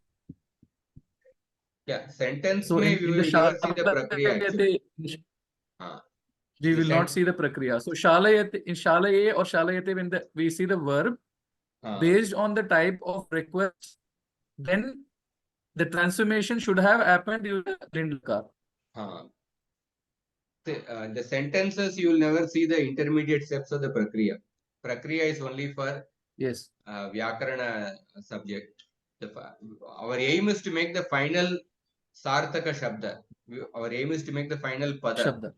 Yeah, sentence So में in we the will never see the prakriya actually. We The will not see the prakriya. So shalayate, in shalaye or shalayate, when we see the verb based on the type of request, then the transformation should have happened using the lind lakar. The sentences you will never see the intermediate steps of the prakriya. Prakriya is only for Yes. Vyakarana subject. Our aim is to make the final सार्थक शब्द, our aim is to make the final पद,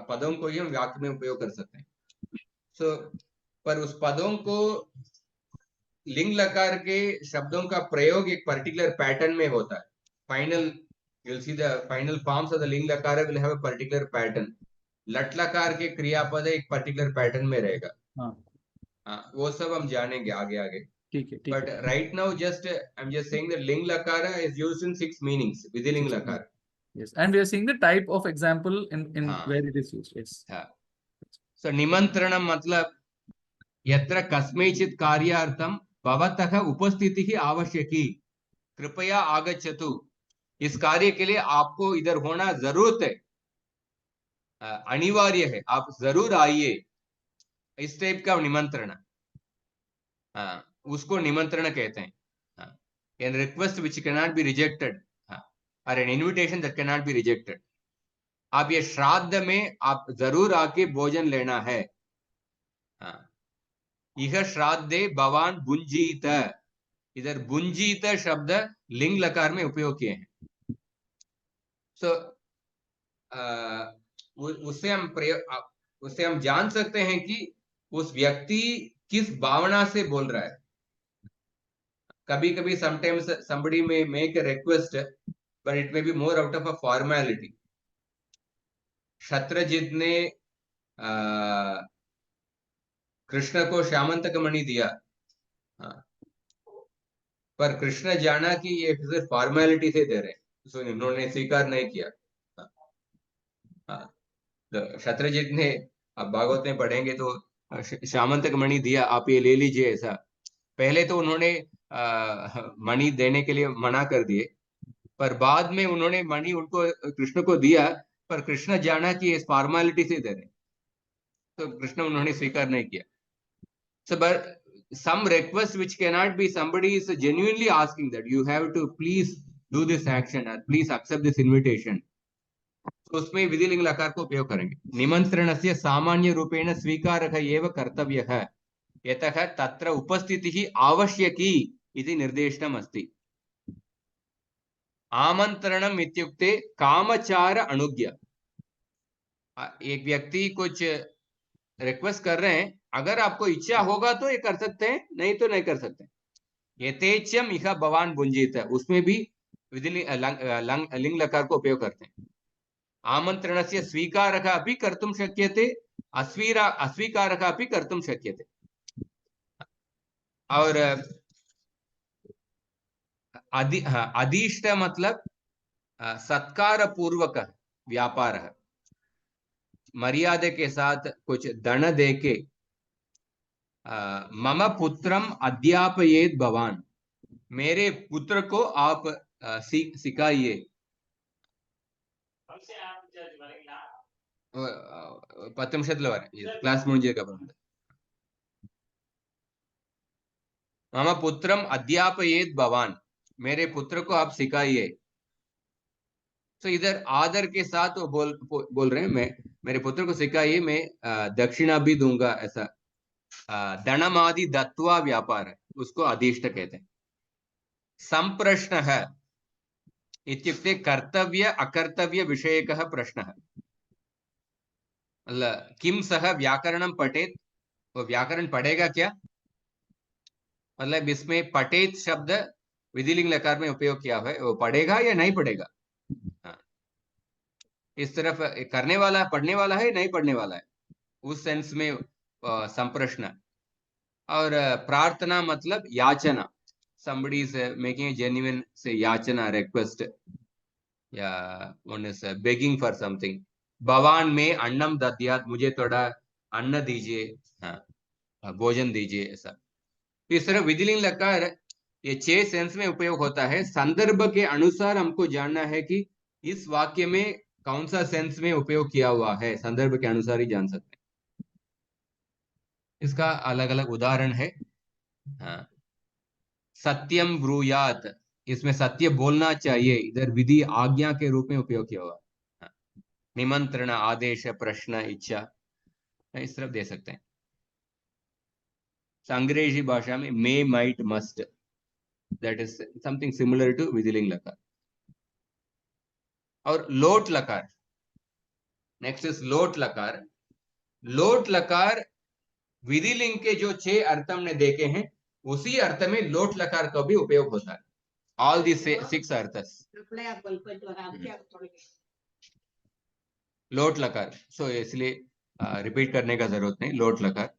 पदों को ही हम वाक्य में उपयोग कर सकते हैं। So, पर उस पदों को लिंग लकार के शब्दों का प्रयोग एक पर्टिकुलर पैटर्न में होता है। Final, you'll see the final forms of the लिंग लकार will have a particular pattern. लट लकार के क्रियापद एक पर्टिकुलर पैटर्न में रहेगा। वो सब हम जानेंगे आगे आगे। But right now, I'm just saying that ling lakara is used in 6 meanings with the ling lakara. Yes, and we are seeing the type of example in where it is used. Yes. सो निमंत्रणं मतलब यत्र कस्मैचित् कार्यार्थं भवतः उपस्थितिः आवश्यकी, कृपया आगच्छतु। इस कार्य के लिए आपको इधर होना जरूरत है, अनिवार्य है, आप जरूर आइए। इस टाइप का निमंत्रण, उसको निमंत्रण कहते हैं। An request which can not be rejected, और an invitation that can not be rejected. आप ये श्राद्ध में आप जरूर आके भोजन लेना है। यह श्राद्धे भवान भुंजीत, इधर भुंजीत शब्द लिंग लकार में उपयोग किए हैं। सो उससे हम जान सकते हैं कि उस व्यक्ति किस भावना से बोल रहा है। कभी कभी sometimes somebody may make a request but it may be more out of a formality. शत्रजित ने कृष्ण को श्यामंतक मणि दिया, पर कृष्ण जाना कि ये सिर्फ फॉर्मेलिटी से दे रहे हैं, सो इन्होंने स्वीकार नहीं किया। तो शत्रजित ने, अब भागवत में पढ़ेंगे तो श्यामंतक मणि दिया, आप ये ले लीजिए ऐसा। पहले तो उन्होंने मणि देने के लिए मना कर दिए, पर बाद में उन्होंने मणि उनको कृष्ण को दिया, पर कृष्ण जाना कि इस फॉर्मेलिटी से दे रहे, तो कृष्ण उन्होंने स्वीकार नहीं किया। So but some request which cannot be, somebody is genuinely asking that you have to please do this action or please accept this invitation, तो उसमें विधिलिंग लकार को उपयोग करेंगे। निमंत्रणस्य सामान्य रूपेण स्वीकारः एव कर्तव्यः, यतः तत्र उपस्थितिः आवश्यकी इति निर्दिष्टम् अस्ति। आमंत्रणम् इत्युक्ते कामचार अनुज्ञा। एक व्यक्ति कुछ रिक्वेस्ट कर रहे हैं, अगर आपको इच्छा होगा तो ये कर सकते हैं, नहीं तो नहीं कर सकते। यथेच्छम इह भवान भुंजीत, उसमें भी लिंग लकार को उपयोग करते हैं। आमंत्रणस्य स्वीकारः अपि कर्तुं शक्यते, अस्वीकारः अपि कर्तुं शक्यते। और अधीष्ट मतलब सत्कार पूर्वक व्यापार है, मर्यादे के साथ कुछ धन देके, मम पुत्रम अध्यापयेत भवान, मेरे पुत्र को आप सिखाइए। क्लास मम पुत्रम अध्यापयेत भवान, मेरे पुत्र को आप सिखाइए। तो इधर आदर के साथ वो बोल रहे हैं, मैं मेरे पुत्र को सिखाइए, मैं दक्षिणा भी दूंगा, ऐसा धनमादि दत्वा व्यापार है, उसको अधीष्ट कहते हैं। संप्रश्नः इत्युक्ते कर्तव्य अकर्तव्य विषयकः प्रश्नः। किम सह व्याकरणं पठेत, वो व्याकरण पढ़ेगा क्या, मतलब इसमें पठेत शब्द विधिलिंग लकार में उपयोग किया है, वो पढ़ेगा या नहीं पढ़ेगा। इस तरफ करने वाला, पढ़ने वाला है नहीं पढ़ने वाला है, उस सेंस में संप्रश्न। और प्रार्थना मतलब याचना, somebody is making a genuine say याचना, request, या one is begging for something। भवान में अन्नम दद्यात्, मुझे थोड़ा अन्न दीजिए, भोजन दीजिए, ऐसा। इस तरह विधिलिंग लकार ये 6 सेंस में उपयोग होता है। संदर्भ के अनुसार हमको जानना है कि इस वाक्य में कौन सा सेंस में उपयोग किया हुआ है, संदर्भ के अनुसार ही जान सकते हैं। इसका अलग अलग उदाहरण है। सत्यम ब्रूयात, इसमें सत्य बोलना चाहिए, इधर विधि आज्ञा के रूप में उपयोग किया हुआ। निमंत्रण, आदेश, प्रश्न, इच्छा, इस तरफ दे सकते हैं। अंग्रेजी भाषा में may, might, must, that is something similar to विधिलिंग लकार। और लोट लकार, नेक्स्ट इज लोट लकार। लोट लकार विधिलिंग के जो 6 अर्थ हमने देखे हैं, उसी अर्थ में लोट लकार का भी उपयोग होता है। ऑल दी 6 अर्थस लोट लकार, सो इसलिए रिपीट करने का जरूरत नहीं, लोट लकार।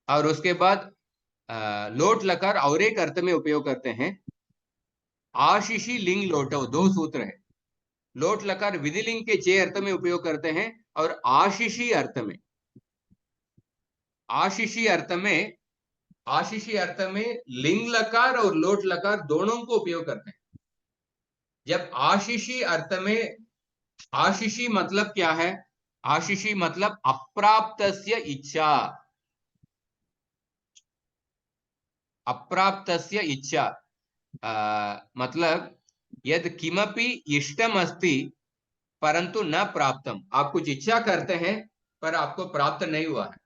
और उसके बाद लोट लकार और एक अर्थ में उपयोग करते हैं, आशीषी लिंग लोटो, 2 सूत्र है। लोट लकार विधिलिंग के 6 अर्थ में उपयोग करते हैं और आशीषी अर्थ में। आशिषी अर्थ में, आशिषी अर्थ में लिंग लकार और लोट लकार दोनों को उपयोग करते हैं। जब आशिषी अर्थ में, आशिषी मतलब क्या है? आशिषी मतलब अप्राप्तस्य इच्छा, अप्राप्तस्य इच्छा मतलब यद किमपि इष्टम अस्ति परंतु न प्राप्तम। आप कुछ इच्छा करते हैं पर आपको प्राप्त नहीं हुआ है,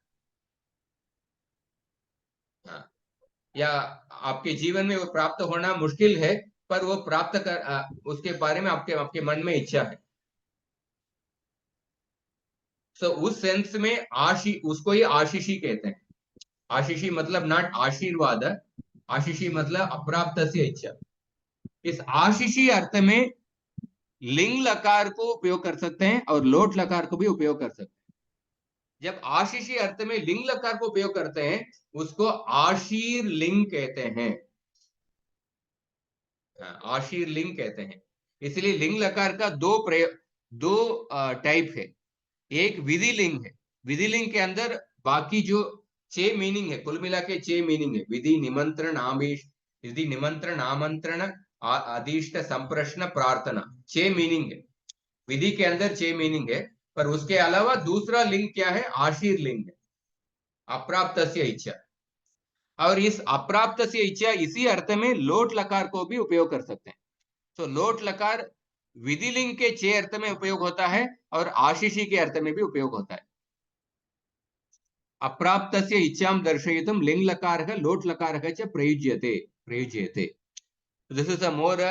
या आपके जीवन में वो प्राप्त होना मुश्किल है, पर वो प्राप्त कर उसके बारे में आपके आपके मन में इच्छा है। तो उस सेंस में उसको ही आशीषी कहते हैं। आशीषी मतलब नॉट आशीर्वाद, आशीषी मतलब अप्राप्त से इच्छा। इस आशीषी अर्थ में लिंग लकार को उपयोग कर सकते हैं और लोट लकार को भी उपयोग कर सकते हैं। जब आशीषी अर्थ में लिंग लकार को उपयोग करते हैं उसको आशीर लिंग कहते हैं, आशीर लिंग कहते हैं। इसलिए लिंग लकार का दो टाइप है। एक विधि लिंग है, विधि लिंग के अंदर बाकी जो 6 मीनिंग है, कुल मिला के 6 मीनिंग है। विधि, निमंत्रण, आमिष, विधि, निमंत्रण, आमंत्रण, अधीष्ट, संप्रश्न, प्रार्थना, 6 मीनिंग है। विधि के अंदर 6 मीनिंग है, पर उसके अलावा दूसरा लिंग क्या है? आशीर लिंग है, अप्राप्त से इच्छा। और इस अप्राप्त से इच्छा इसी अर्थ में लोट लकार को भी उपयोग कर सकते हैं। तो लोट लकार विधि लिंग के 6 अर्थ में उपयोग होता है और आशीषी के अर्थ में भी उपयोग होता है। अप्राप्तस्य इच्छां दर्शयितुं लिंग लकारः लोट लकारः च प्रयुज्यते। This is a more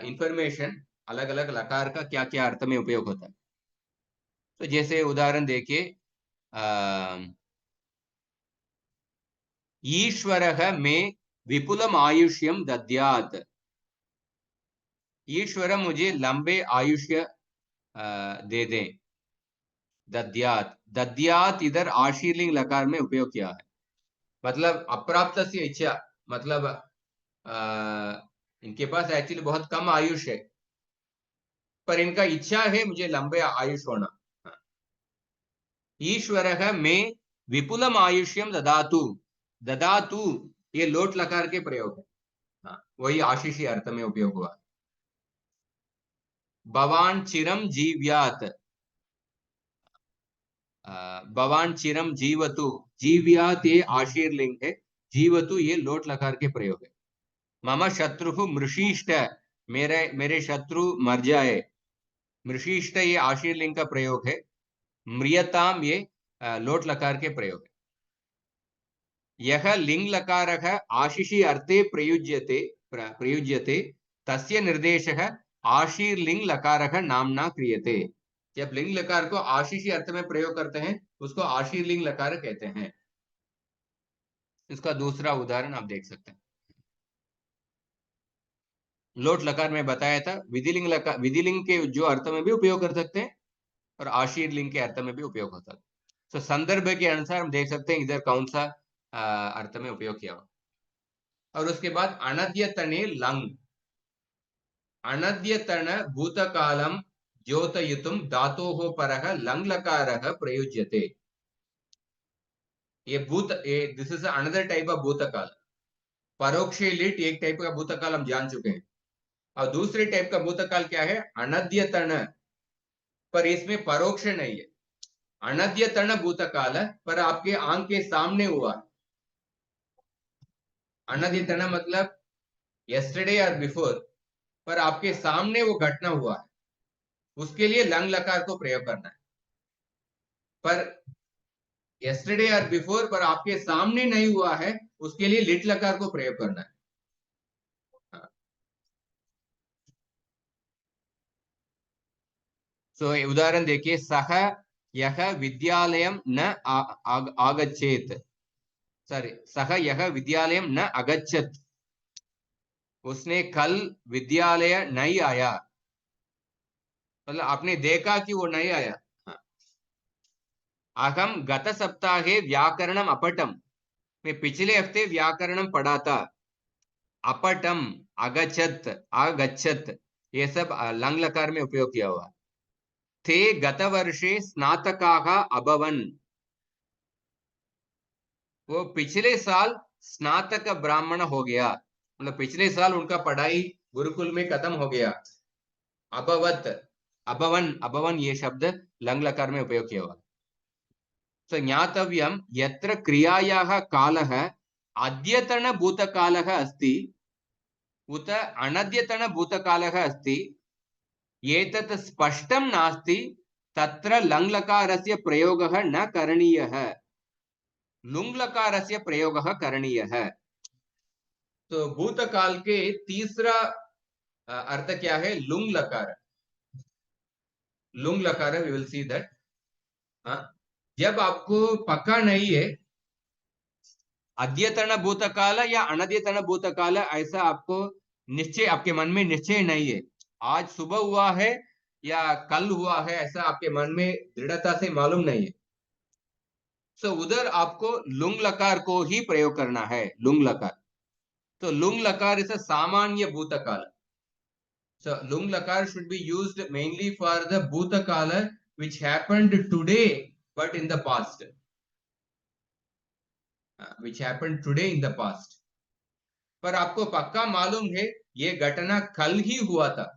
information, अलग अलग लकार का क्या क्या अर्थ में उपयोग होता है। तो जैसे उदाहरण देखिए, ईश्वरः मे विपुलम आयुष्यम दद्यात्। ईश्वर मुझे लंबे आयुष्य दे दें। दद्यात्, दद्यात् इधर आशीर्लिंग लकार में उपयोग किया है। मतलब अप्राप्त से इच्छा, मतलब इनके पास एक्चुअली बहुत कम आयुष है, पर इनका इच्छा है मुझे लंबे आयुष होना। ईश्वरः में विपुलम आयुष्यम ददातु। ददातु ये लोट लकार के प्रयोग है, वही आशीषी अर्थ में उपयोग हुआ। भवान चिरम जीव्यात, भवान चिरम जीवतु, जीव्यात ये आशीर्लिंग है, जीवतु ये लोट लकार के प्रयोग है। मम शत्रु मृषीष्ट, मेरे शत्रु मर जाए। मृषीष्ट ये आशीर्लिंग का प्रयोग है। म्रियताम ये लोट लकार के प्रयोग है। यह लिंग लकारः आशिषि अर्थे प्रयुज्यते तस्य निर्देशः आशीर्लिंग लकारः नामना क्रियते। जब लिंग लकार को आशिषि अर्थ में प्रयोग करते हैं उसको आशीर्लिंग लकार कहते हैं। इसका दूसरा उदाहरण आप देख सकते हैं। लोट लकार में बताया था, विधिलिंग लकार, विधिलिंग के जो अर्थ में भी उपयोग कर सकते हैं और आशीर्लिंग के अर्थ में भी उपयोग होता है। तो संदर्भ के अनुसार हम देख सकते हैं इधर कौन सा अर्थ में उपयोग किया हुआ। और उसके बाद अनद्यतने लंग, अनद्यतन भूतकालम द्योतयितुम धातोः परः लंग लकारः प्रयुज्यते। ये this is another type of भूतकाल। परोक्षे लिट एक टाइप का भूतकाल हम जान चुके हैं, और दूसरे टाइप का भूतकाल क्या है? अनद्यतन, पर इसमें परोक्ष नहीं है। अनद्यतन भूतकाल पर आपके आंख के सामने हुआ। अनद्यतन मतलब यस्टरडे और बिफोर, पर आपके सामने वो घटना हुआ है, उसके लिए लंग लकार को प्रयोग करना है। पर यस्टरडे और बिफोर पर आपके सामने नहीं हुआ है, उसके लिए लिट लकार को प्रयोग करना है। सो उदाहरण देखिए, सह यह विद्यालयम न आगच्छेत, सॉरी, सह यह विद्यालयम न अगच्छत, उसने कल विद्यालय नहीं आया, मतलब आपने देखा कि वो नहीं आया। अहम गत सप्ताहे व्याकरणम अपठम, मैं पिछले हफ्ते व्याकरणम पढ़ा था। अपठम, अगच्छत, आगच्छत, ये सब लंग लकार में उपयोग किया हुआ। ते गत वर्षे स्नातकाः अभवन्, वो पिछले साल स्नातक ब्राह्मण हो गया, मतलब पिछले साल उनका पढ़ाई गुरुकुल में खत्म हो गया। अभवत, अभवन, अभवन ये शब्द लंग लकार में उपयोग किया हुआ। तो ज्ञातव्यम यत्र क्रियायाः कालः अद्यतन भूतकालः अस्ति उत अनद्यतन भूतकालः अस्ति, एतत् स्पष्टं नास्ति, तत्र लङ् लकारस्य प्रयोगः न करणीयः, लुङ् लकारस्य प्रयोगः करणीयः। तो भूतकाल के तीसरा अर्थ क्या है? लुङ् लकार। लुङ् लकार, वी विल सी दैट। जब आपको पक्का नहीं है अद्यतन भूतकाल या अनद्यतन भूतकाल, ऐसा आपको निश्चय, आपके मन में निश्चय नहीं है, आज सुबह हुआ है या कल हुआ है, ऐसा आपके मन में दृढ़ता से मालूम नहीं है, सो उधर आपको लुङ् लकार को ही प्रयोग करना है, लुङ् लकार। तो लुङ् लकार इज अ सामान्य भूतकाल। So lung lakar should be used mainly for the bhutakala which happened today but in the past, which happened today in the past। पर आपको पक्का मालूम है ये घटना कल ही हुआ था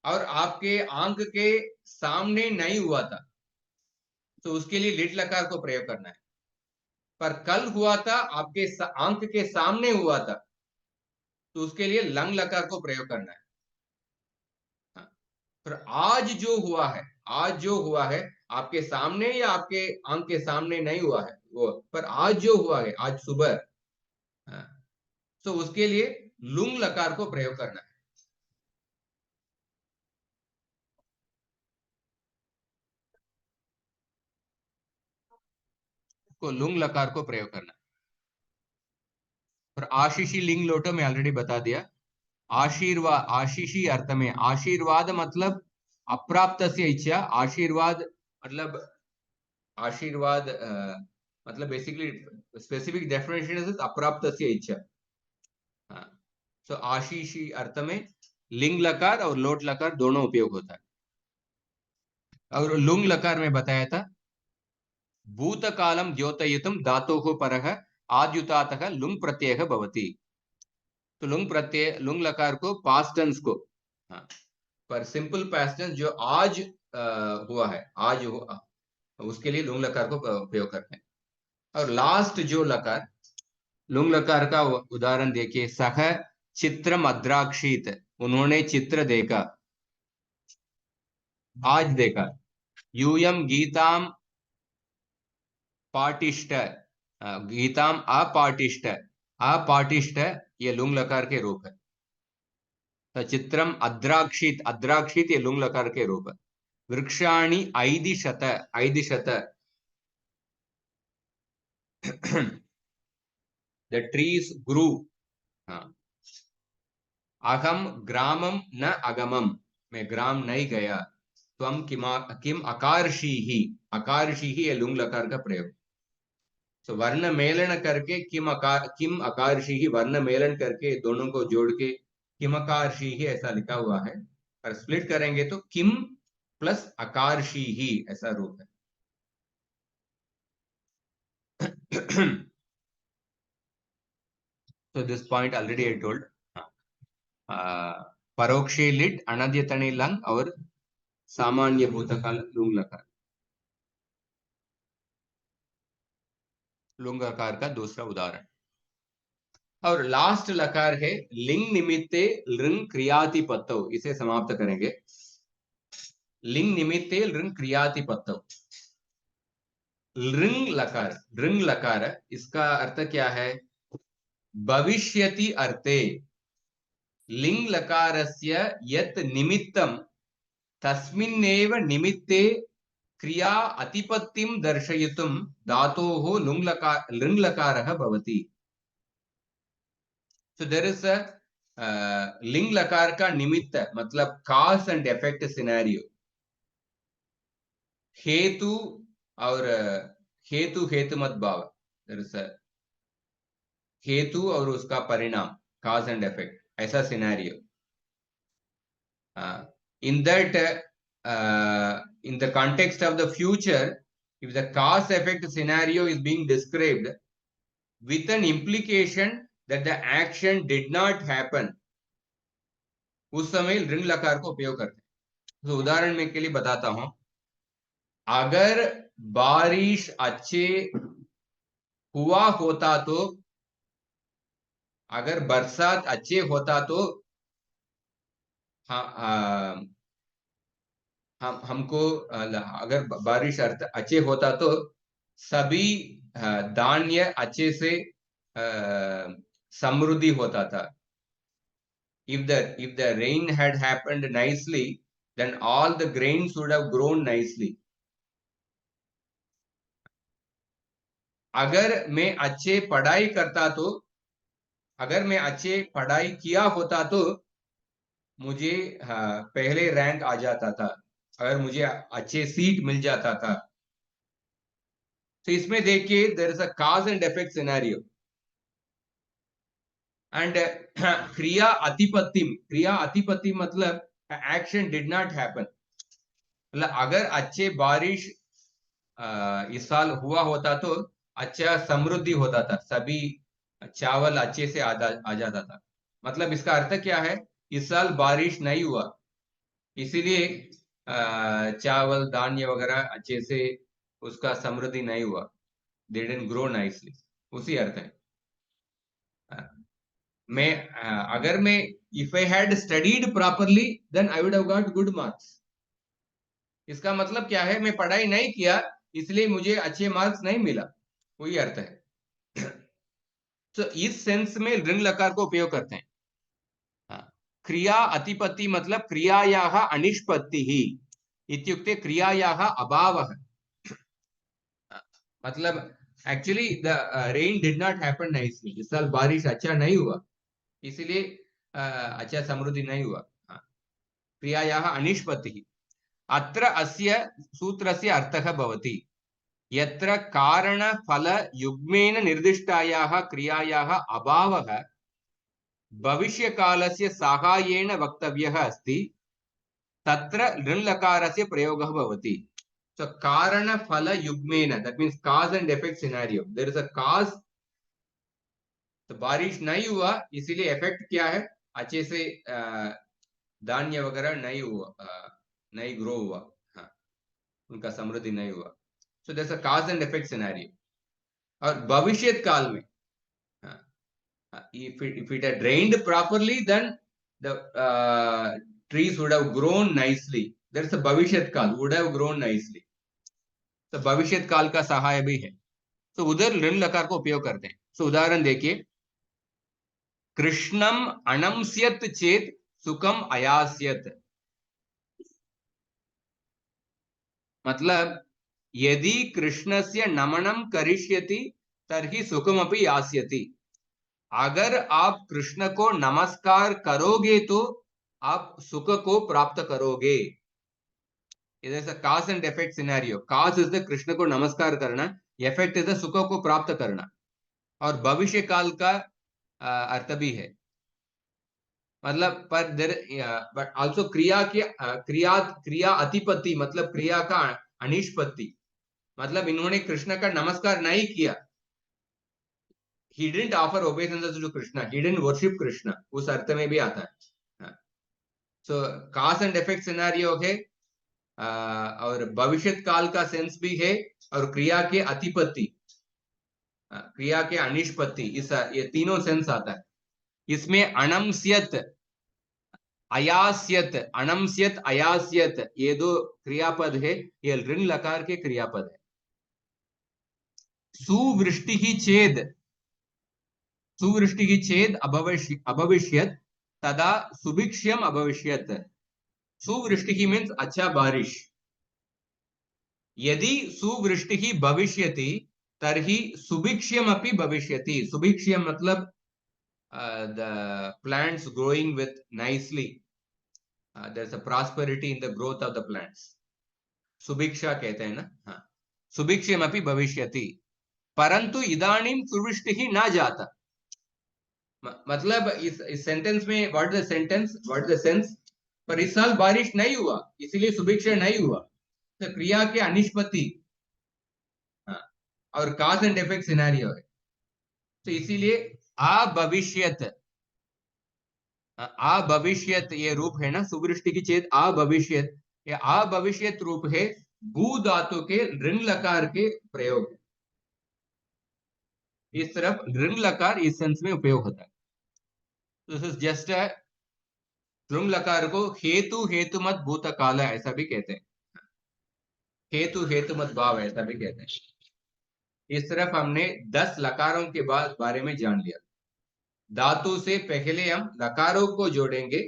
और आपके आंख के सामने नहीं हुआ था, तो उसके लिए लिट लकार को प्रयोग करना है। पर कल हुआ था, आपके आंख के सामने हुआ था, तो उसके लिए लंग लकार को प्रयोग करना है। पर आज जो हुआ है, आज जो हुआ है आपके सामने या आपके आंख के सामने नहीं हुआ है वो, पर आज जो हुआ है, आज सुबह, तो उसके लिए लुङ् लकार को प्रयोग करना है। को लुङ् लकार को प्रयोग करना है। और आशीषी लिंग लोटो में ऑलरेडी बता दिया। आशीर्वाद, आशीषी अर्थ में आशीर्वाद मतलब अप्राप्तस्य इच्छा, आशीर्वाद मतलब आशीर्वाद मतलब बेसिकली स्पेसिफिक डेफिनेशन इज अप्राप्तस्य इच्छा। सो आशीषी अर्थ में लिंग लकार और लोट लकार दोनों उपयोग होता है। और लुङ् लकार में बताया था भूतकालं द्योतयितुं धातोः परः आद्युतातः लुङ् प्रत्ययः भवति। तो लुङ् प्रत्यय, लुङ् लकार को पास्ट टेंस को, पर सिंपल पास्ट टेंस जो आज हुआ है, आज हुआ, उसके लिए लुङ् लकार को उपयोग करते हैं। और लास्ट जो लकार, लुङ् लकार का उदाहरण देखिए, सह चित्रम अद्राक्षीत, उन्होंने चित्र देखा, आज देखा। यूयम गीताम पाटिष्ट, गीताम अपाटिष्ट, अपाटिष्ट ये लुङ् लकार के रूप है। तो चित्रम अद्राक्षीत, अद्राक्षीत ये लुङ् लकार के रूप है। वृक्षाणि ऐदिशत, ऐदिशत the trees grew। अहम ग्रामम न अगमम, मैं ग्राम नहीं गया। त्वम किम अकार्षीहि, अकार्षीहि ये लुङ् लकार का प्रयोग। तो वर्ण मेलन करके किम अकार्षीहि, वर्ण मेलन करके दोनों को जोड़ के किम अकार्षीहि ऐसा लिखा हुआ है, और स्प्लिट करेंगे तो किम प्लस अकार्षीहि ऐसा रूप है। So this point already I told। परोक्षे लिट, अनद्यतने लंग और सामान्य भूतकाल लुङ् लकार। लुङ् लकार का दूसरा उदाहरण। और लास्ट लकार है लिंग निमित्ते लृङ् क्रियातिपत्तौ, इसे समाप्त करेंगे। लिंग निमित्ते लृङ् क्रियातिपत्तौ, लृङ् लकार, लृङ् लकार, इसका अर्थ क्या है? भविष्यति अर्थे लिंग लकारस्य यत् निमित्तं तस्मिन्नेव निमित्ते क्रिया अतिपत्तिं दर्शयितुं धातोः लृङ् लकारः भवति। So there is a लिंग लकार का निमित्त मतलब cause and effect सिनेरियो, हेतु और हेतु हेतुमत भाव, there is a हेतु और उसका परिणाम, cause and effect, ऐसा scenario. In that in the context of the future if the cause effect scenario is being described with an implication that the action did not happen, उस समय ऋण लकार को उपयोग करते हैं। तो उदाहरण में के लिए बताता हूं, अगर बारिश अच्छे हुआ होता तो, अगर बरसात अच्छे होता तो हमको अगर बारिश अच्छे होता तो सभी धान्य अच्छे से समृद्धि होता था। If the rain had happened nicely, then all the grains would have grown nicely. अगर मैं अच्छे पढ़ाई करता तो, अगर मैं अच्छे पढ़ाई किया होता तो मुझे पहले रैंक आ जाता था, अगर मुझे अच्छे सीट मिल जाता था। तो इसमें देखिए there is a cause and effect scenario and क्रिया अतिपत्ति मतलब एक्शन डिड नॉट हैपन। मतलब अगर अच्छे बारिश इस साल हुआ होता तो अच्छा समृद्धि होता था, सभी चावल अच्छे से आ जाता था। मतलब इसका अर्थ क्या है, इस साल बारिश नहीं हुआ इसीलिए चावल धान्य वगैरह अच्छे से उसका समृद्धि नहीं हुआ, दे डिडंट ग्रो नाइसली, उसी अर्थ है। अगर मैं if I had studied properly then I would have got good marks. इसका मतलब क्या है, मैं पढ़ाई नहीं किया इसलिए मुझे अच्छे मार्क्स नहीं मिला, वही अर्थ है। तो इस सेंस में ऋण लकार को उपयोग करते हैं। क्रिया अतिपत्ति मतलब क्रियायाः अनिष्पत्तिः इत्युक्ते क्रियायाः अभावः। मतलब actually the rain did not happen nicely, इस साल बारिश अच्छा नहीं हुआ इसलिए अच्छा समृद्धि नहीं हुआ। क्रियायाः अनिष्पत्तिः। अत्र अस्य सूत्रस्य अर्थः भवति यत्र कारण फल युग्मेन निर्दिष्टायाः क्रियायाः अभावः भविष्यकालस्य साहाय्येन वक्तव्यः अस्ति, तत्र ऋणलकारस्य प्रयोगः भवति। So कारण फल युग्मेन, that means cause and effect scenario. There is a cause, तो बारिश नहीं हुआ इसीलिए इफेक्ट क्या है, अच्छे से धान्य वगैरह नहीं हुआ, नहीं ग्रो हुआ, उनका समृद्धि नहीं हुआ। So there's a cause and effect scenario. और भविष्यत काल में if it had rained properly then the trees would have grown nicely. There's a भविष्यत काल, would have grown nicely. तो भविष्यत काल का सहाय भी है, तो उधर ऋण लकार को उपयोग करते हैं। तो उदाहरण देखिए, कृष्णम अनंस्यत चेत सुखम अयास्यत। मतलब यदि कृष्णस्य नमनं करिष्यति तर्हि सुखमपि यास्यति। अगर आप कृष्ण को नमस्कार करोगे तो आप सुख को प्राप्त करोगे। इधर cause and effect scenario, cause is the Krishna को नमस्कार करना, इफेक्ट इज द सुख को प्राप्त करना, और भविष्य काल का अर्थ भी है। मतलब पर देर बट आल्सो क्रिया अतिपत्ति मतलब क्रिया का अनिष्पत्ति, मतलब इन्होंने कृष्ण का नमस्कार नहीं किया, he didn't offer obeisances to Krishna, he didn't worship Krishna, उस अर्थ में भी आता है। So cause and effect scenario है, और भविष्यत काल का सेंस भी है, और क्रिया के अतिपत्ति, क्रिया के अनिष्पत्ति, इस ये तीनों सेंस आता है। इसमें अनंस्यत अयास्यत, अनंस्यत अयास्यत ये दो क्रियापद है, ये ऋण लकार के क्रियापद है। सुवृष्टि ही चेद, सुवृष्टि की चेद अभविष्यत तदा सुभिक्ष्यम अभविष्यत। सुवृष्टि की मीन्स अच्छा बारिश। यदि सुवृष्टि ही भविष्यति तर्हि सुभिक्ष्यम अपि भविष्यति। सुभिक्ष्यम मतलब the plants growing with nicely, there's a prosperity in the growth of the plants, Subhiksha कहते हैं ना। हाँ, सुभिक्षम अपि भविष्यति परंतु इदानीं सुवृष्टिः न जाता। मतलब इस सेंटेंस में what the sentence, what the sense, पर इस साल बारिश नहीं हुआ इसलिए सुभिक्षा नहीं हुआ। तो क्रिया के अनिष्पत्ति, और काज एंड इफेक्ट सिनेरियो है। तो इसीलिए अभविष्यत, अभविष्यत ये रूप है ना सुवृष्टि की चेत अभविष्यत, ये अभविष्यत रूप है भू धातु के ऋण लकार के प्रयोग। इस तरफ ऋण लकार इस सेंस में उपयोग होता है। दिस इज जस्ट अ ऋण लकार को हेतु हेतुमत भूत काल ऐसा भी कहते हैं, हेतु हेतुमत भाव ऐसा भी कहते हैं। इस तरफ हमने 10 लकारों के बारे में जान लिया। धातु से पहले हम लकारों को जोड़ेंगे,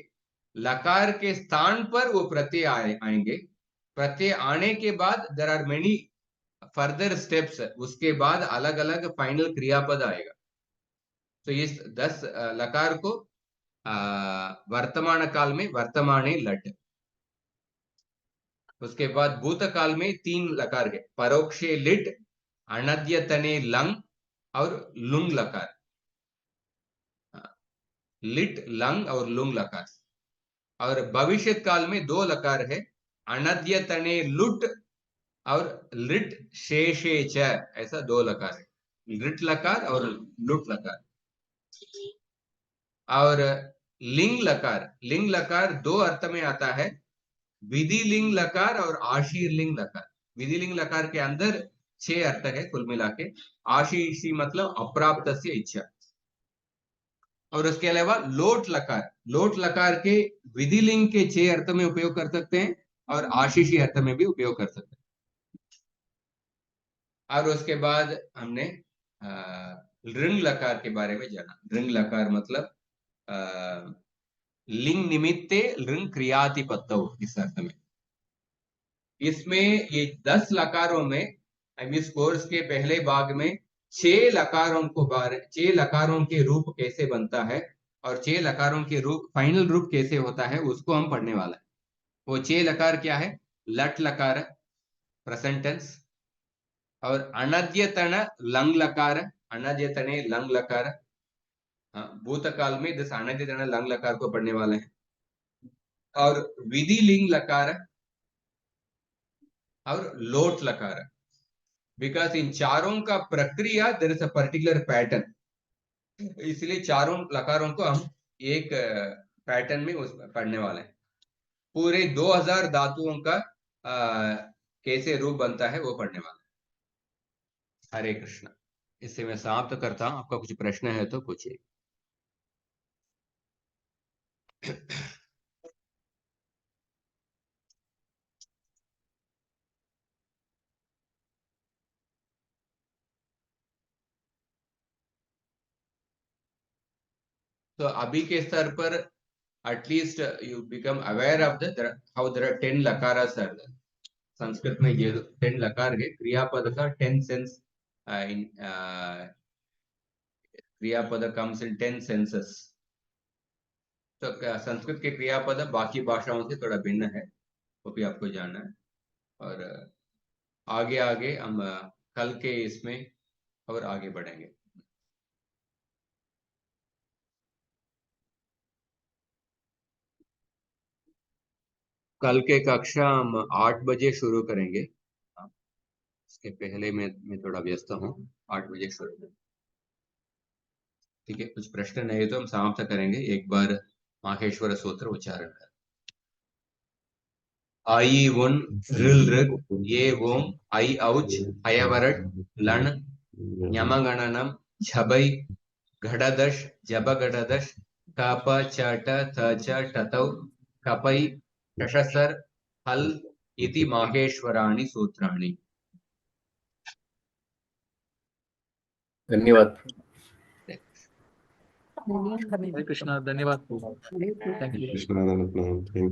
लकार के स्थान पर वो प्रत्यय आएंगे, प्रत्यय आने के बाद there are many further steps, उसके बाद अलग अलग फाइनल क्रियापद आएगा। तो इस 10 लकार को वर्तमान काल में वर्तमाने लट, उसके बाद भूतकाल में 3 लकार के परोक्षे लिट, अनद्यतने लंग और लुंग लकार, लिट लंग और लुंग लकार। और भविष्य काल में 2 लकार है, अनद्यतने लुट और लिट शेषे च, ऐसा 2 लकार है, लिट लकार और लुट लकार। और लिंग लकार, लिंग लकार 2 अर्थ में आता है, विधि लिंग लकार और आशीर लिंग लकार। विधि लिंग लकार के अंदर 6 अर्थ है कुल मिला के। आशीषी मतलब अप्राप्त से इच्छा। और उसके अलावा लोट लकार, लोट लकार के विधि लिंग के 6 अर्थ में उपयोग कर सकते हैं और आशीषी अर्थ में भी उपयोग कर सकते हैं। और उसके बाद हमने ऋण लकार के बारे में जाना। ऋण लकार मतलब लिंग निमित्ते ऋण क्रियातिपत्तौ, इस अर्थ में। इसमें ये 10 लकारों में इस कोर्स के पहले भाग में 6 लकारों के रूप कैसे बनता है और 6 लकारों के रूप फाइनल रूप कैसे होता है उसको हम पढ़ने वाला है। वो 6 लकार क्या है? लट लकार प्रेजेंट टेंस, और अनद्यतन लंग लकार, अनद्यतने लंग लकार। भूतकाल में दिस अनद्यतन लंग लकार को पढ़ने वाले हैं। और विधि लिंग लकार और लोट लकार, बिकॉज इन चारों का प्रक्रिया there is a particular pattern, इसलिए चारों लकारों को हम एक पैटर्न में पढ़ने वाले हैं। पूरे 2000 धातुओं का कैसे रूप बनता है वो पढ़ने वाले हैं। हरे कृष्ण। इससे मैं समाप्त करता हूं। आपका कुछ प्रश्न है तो पूछिए। तो अभी के स्तर पर at least you become aware of the how there are 10 लकारास आर देयर। संस्कृत में ये 10 लकार है, क्रियापद का 10 सेंस इन क्रियापद कम्स इन 10 सेंसेस। तो संस्कृत के क्रियापद बाकी भाषाओं से थोड़ा भिन्न है, वो भी आपको जानना है। और आगे आगे हम कल के इसमें और आगे बढ़ेंगे। कल के कक्षा हम 8 बजे शुरू करेंगे। इसके पहले मैं थोड़ा व्यस्त हूँ। 8 बजे शुरू, ठीक है? कुछ प्रश्न नहीं तो हम समाप्त करेंगे। एक बार माहेश्वर सूत्र उच्चारण कर। आई उन रिल ऋग ये ओम आई औच अयवरट लन यमगणनम झबै घड़दश जबगड़दश कप चट थ टतौ कपै टशसर हल इति माहेश्वराणि सूत्राणि। धन्यवाद। हरे कृष्णा, धन्यवाद। Thank you. कृष्ण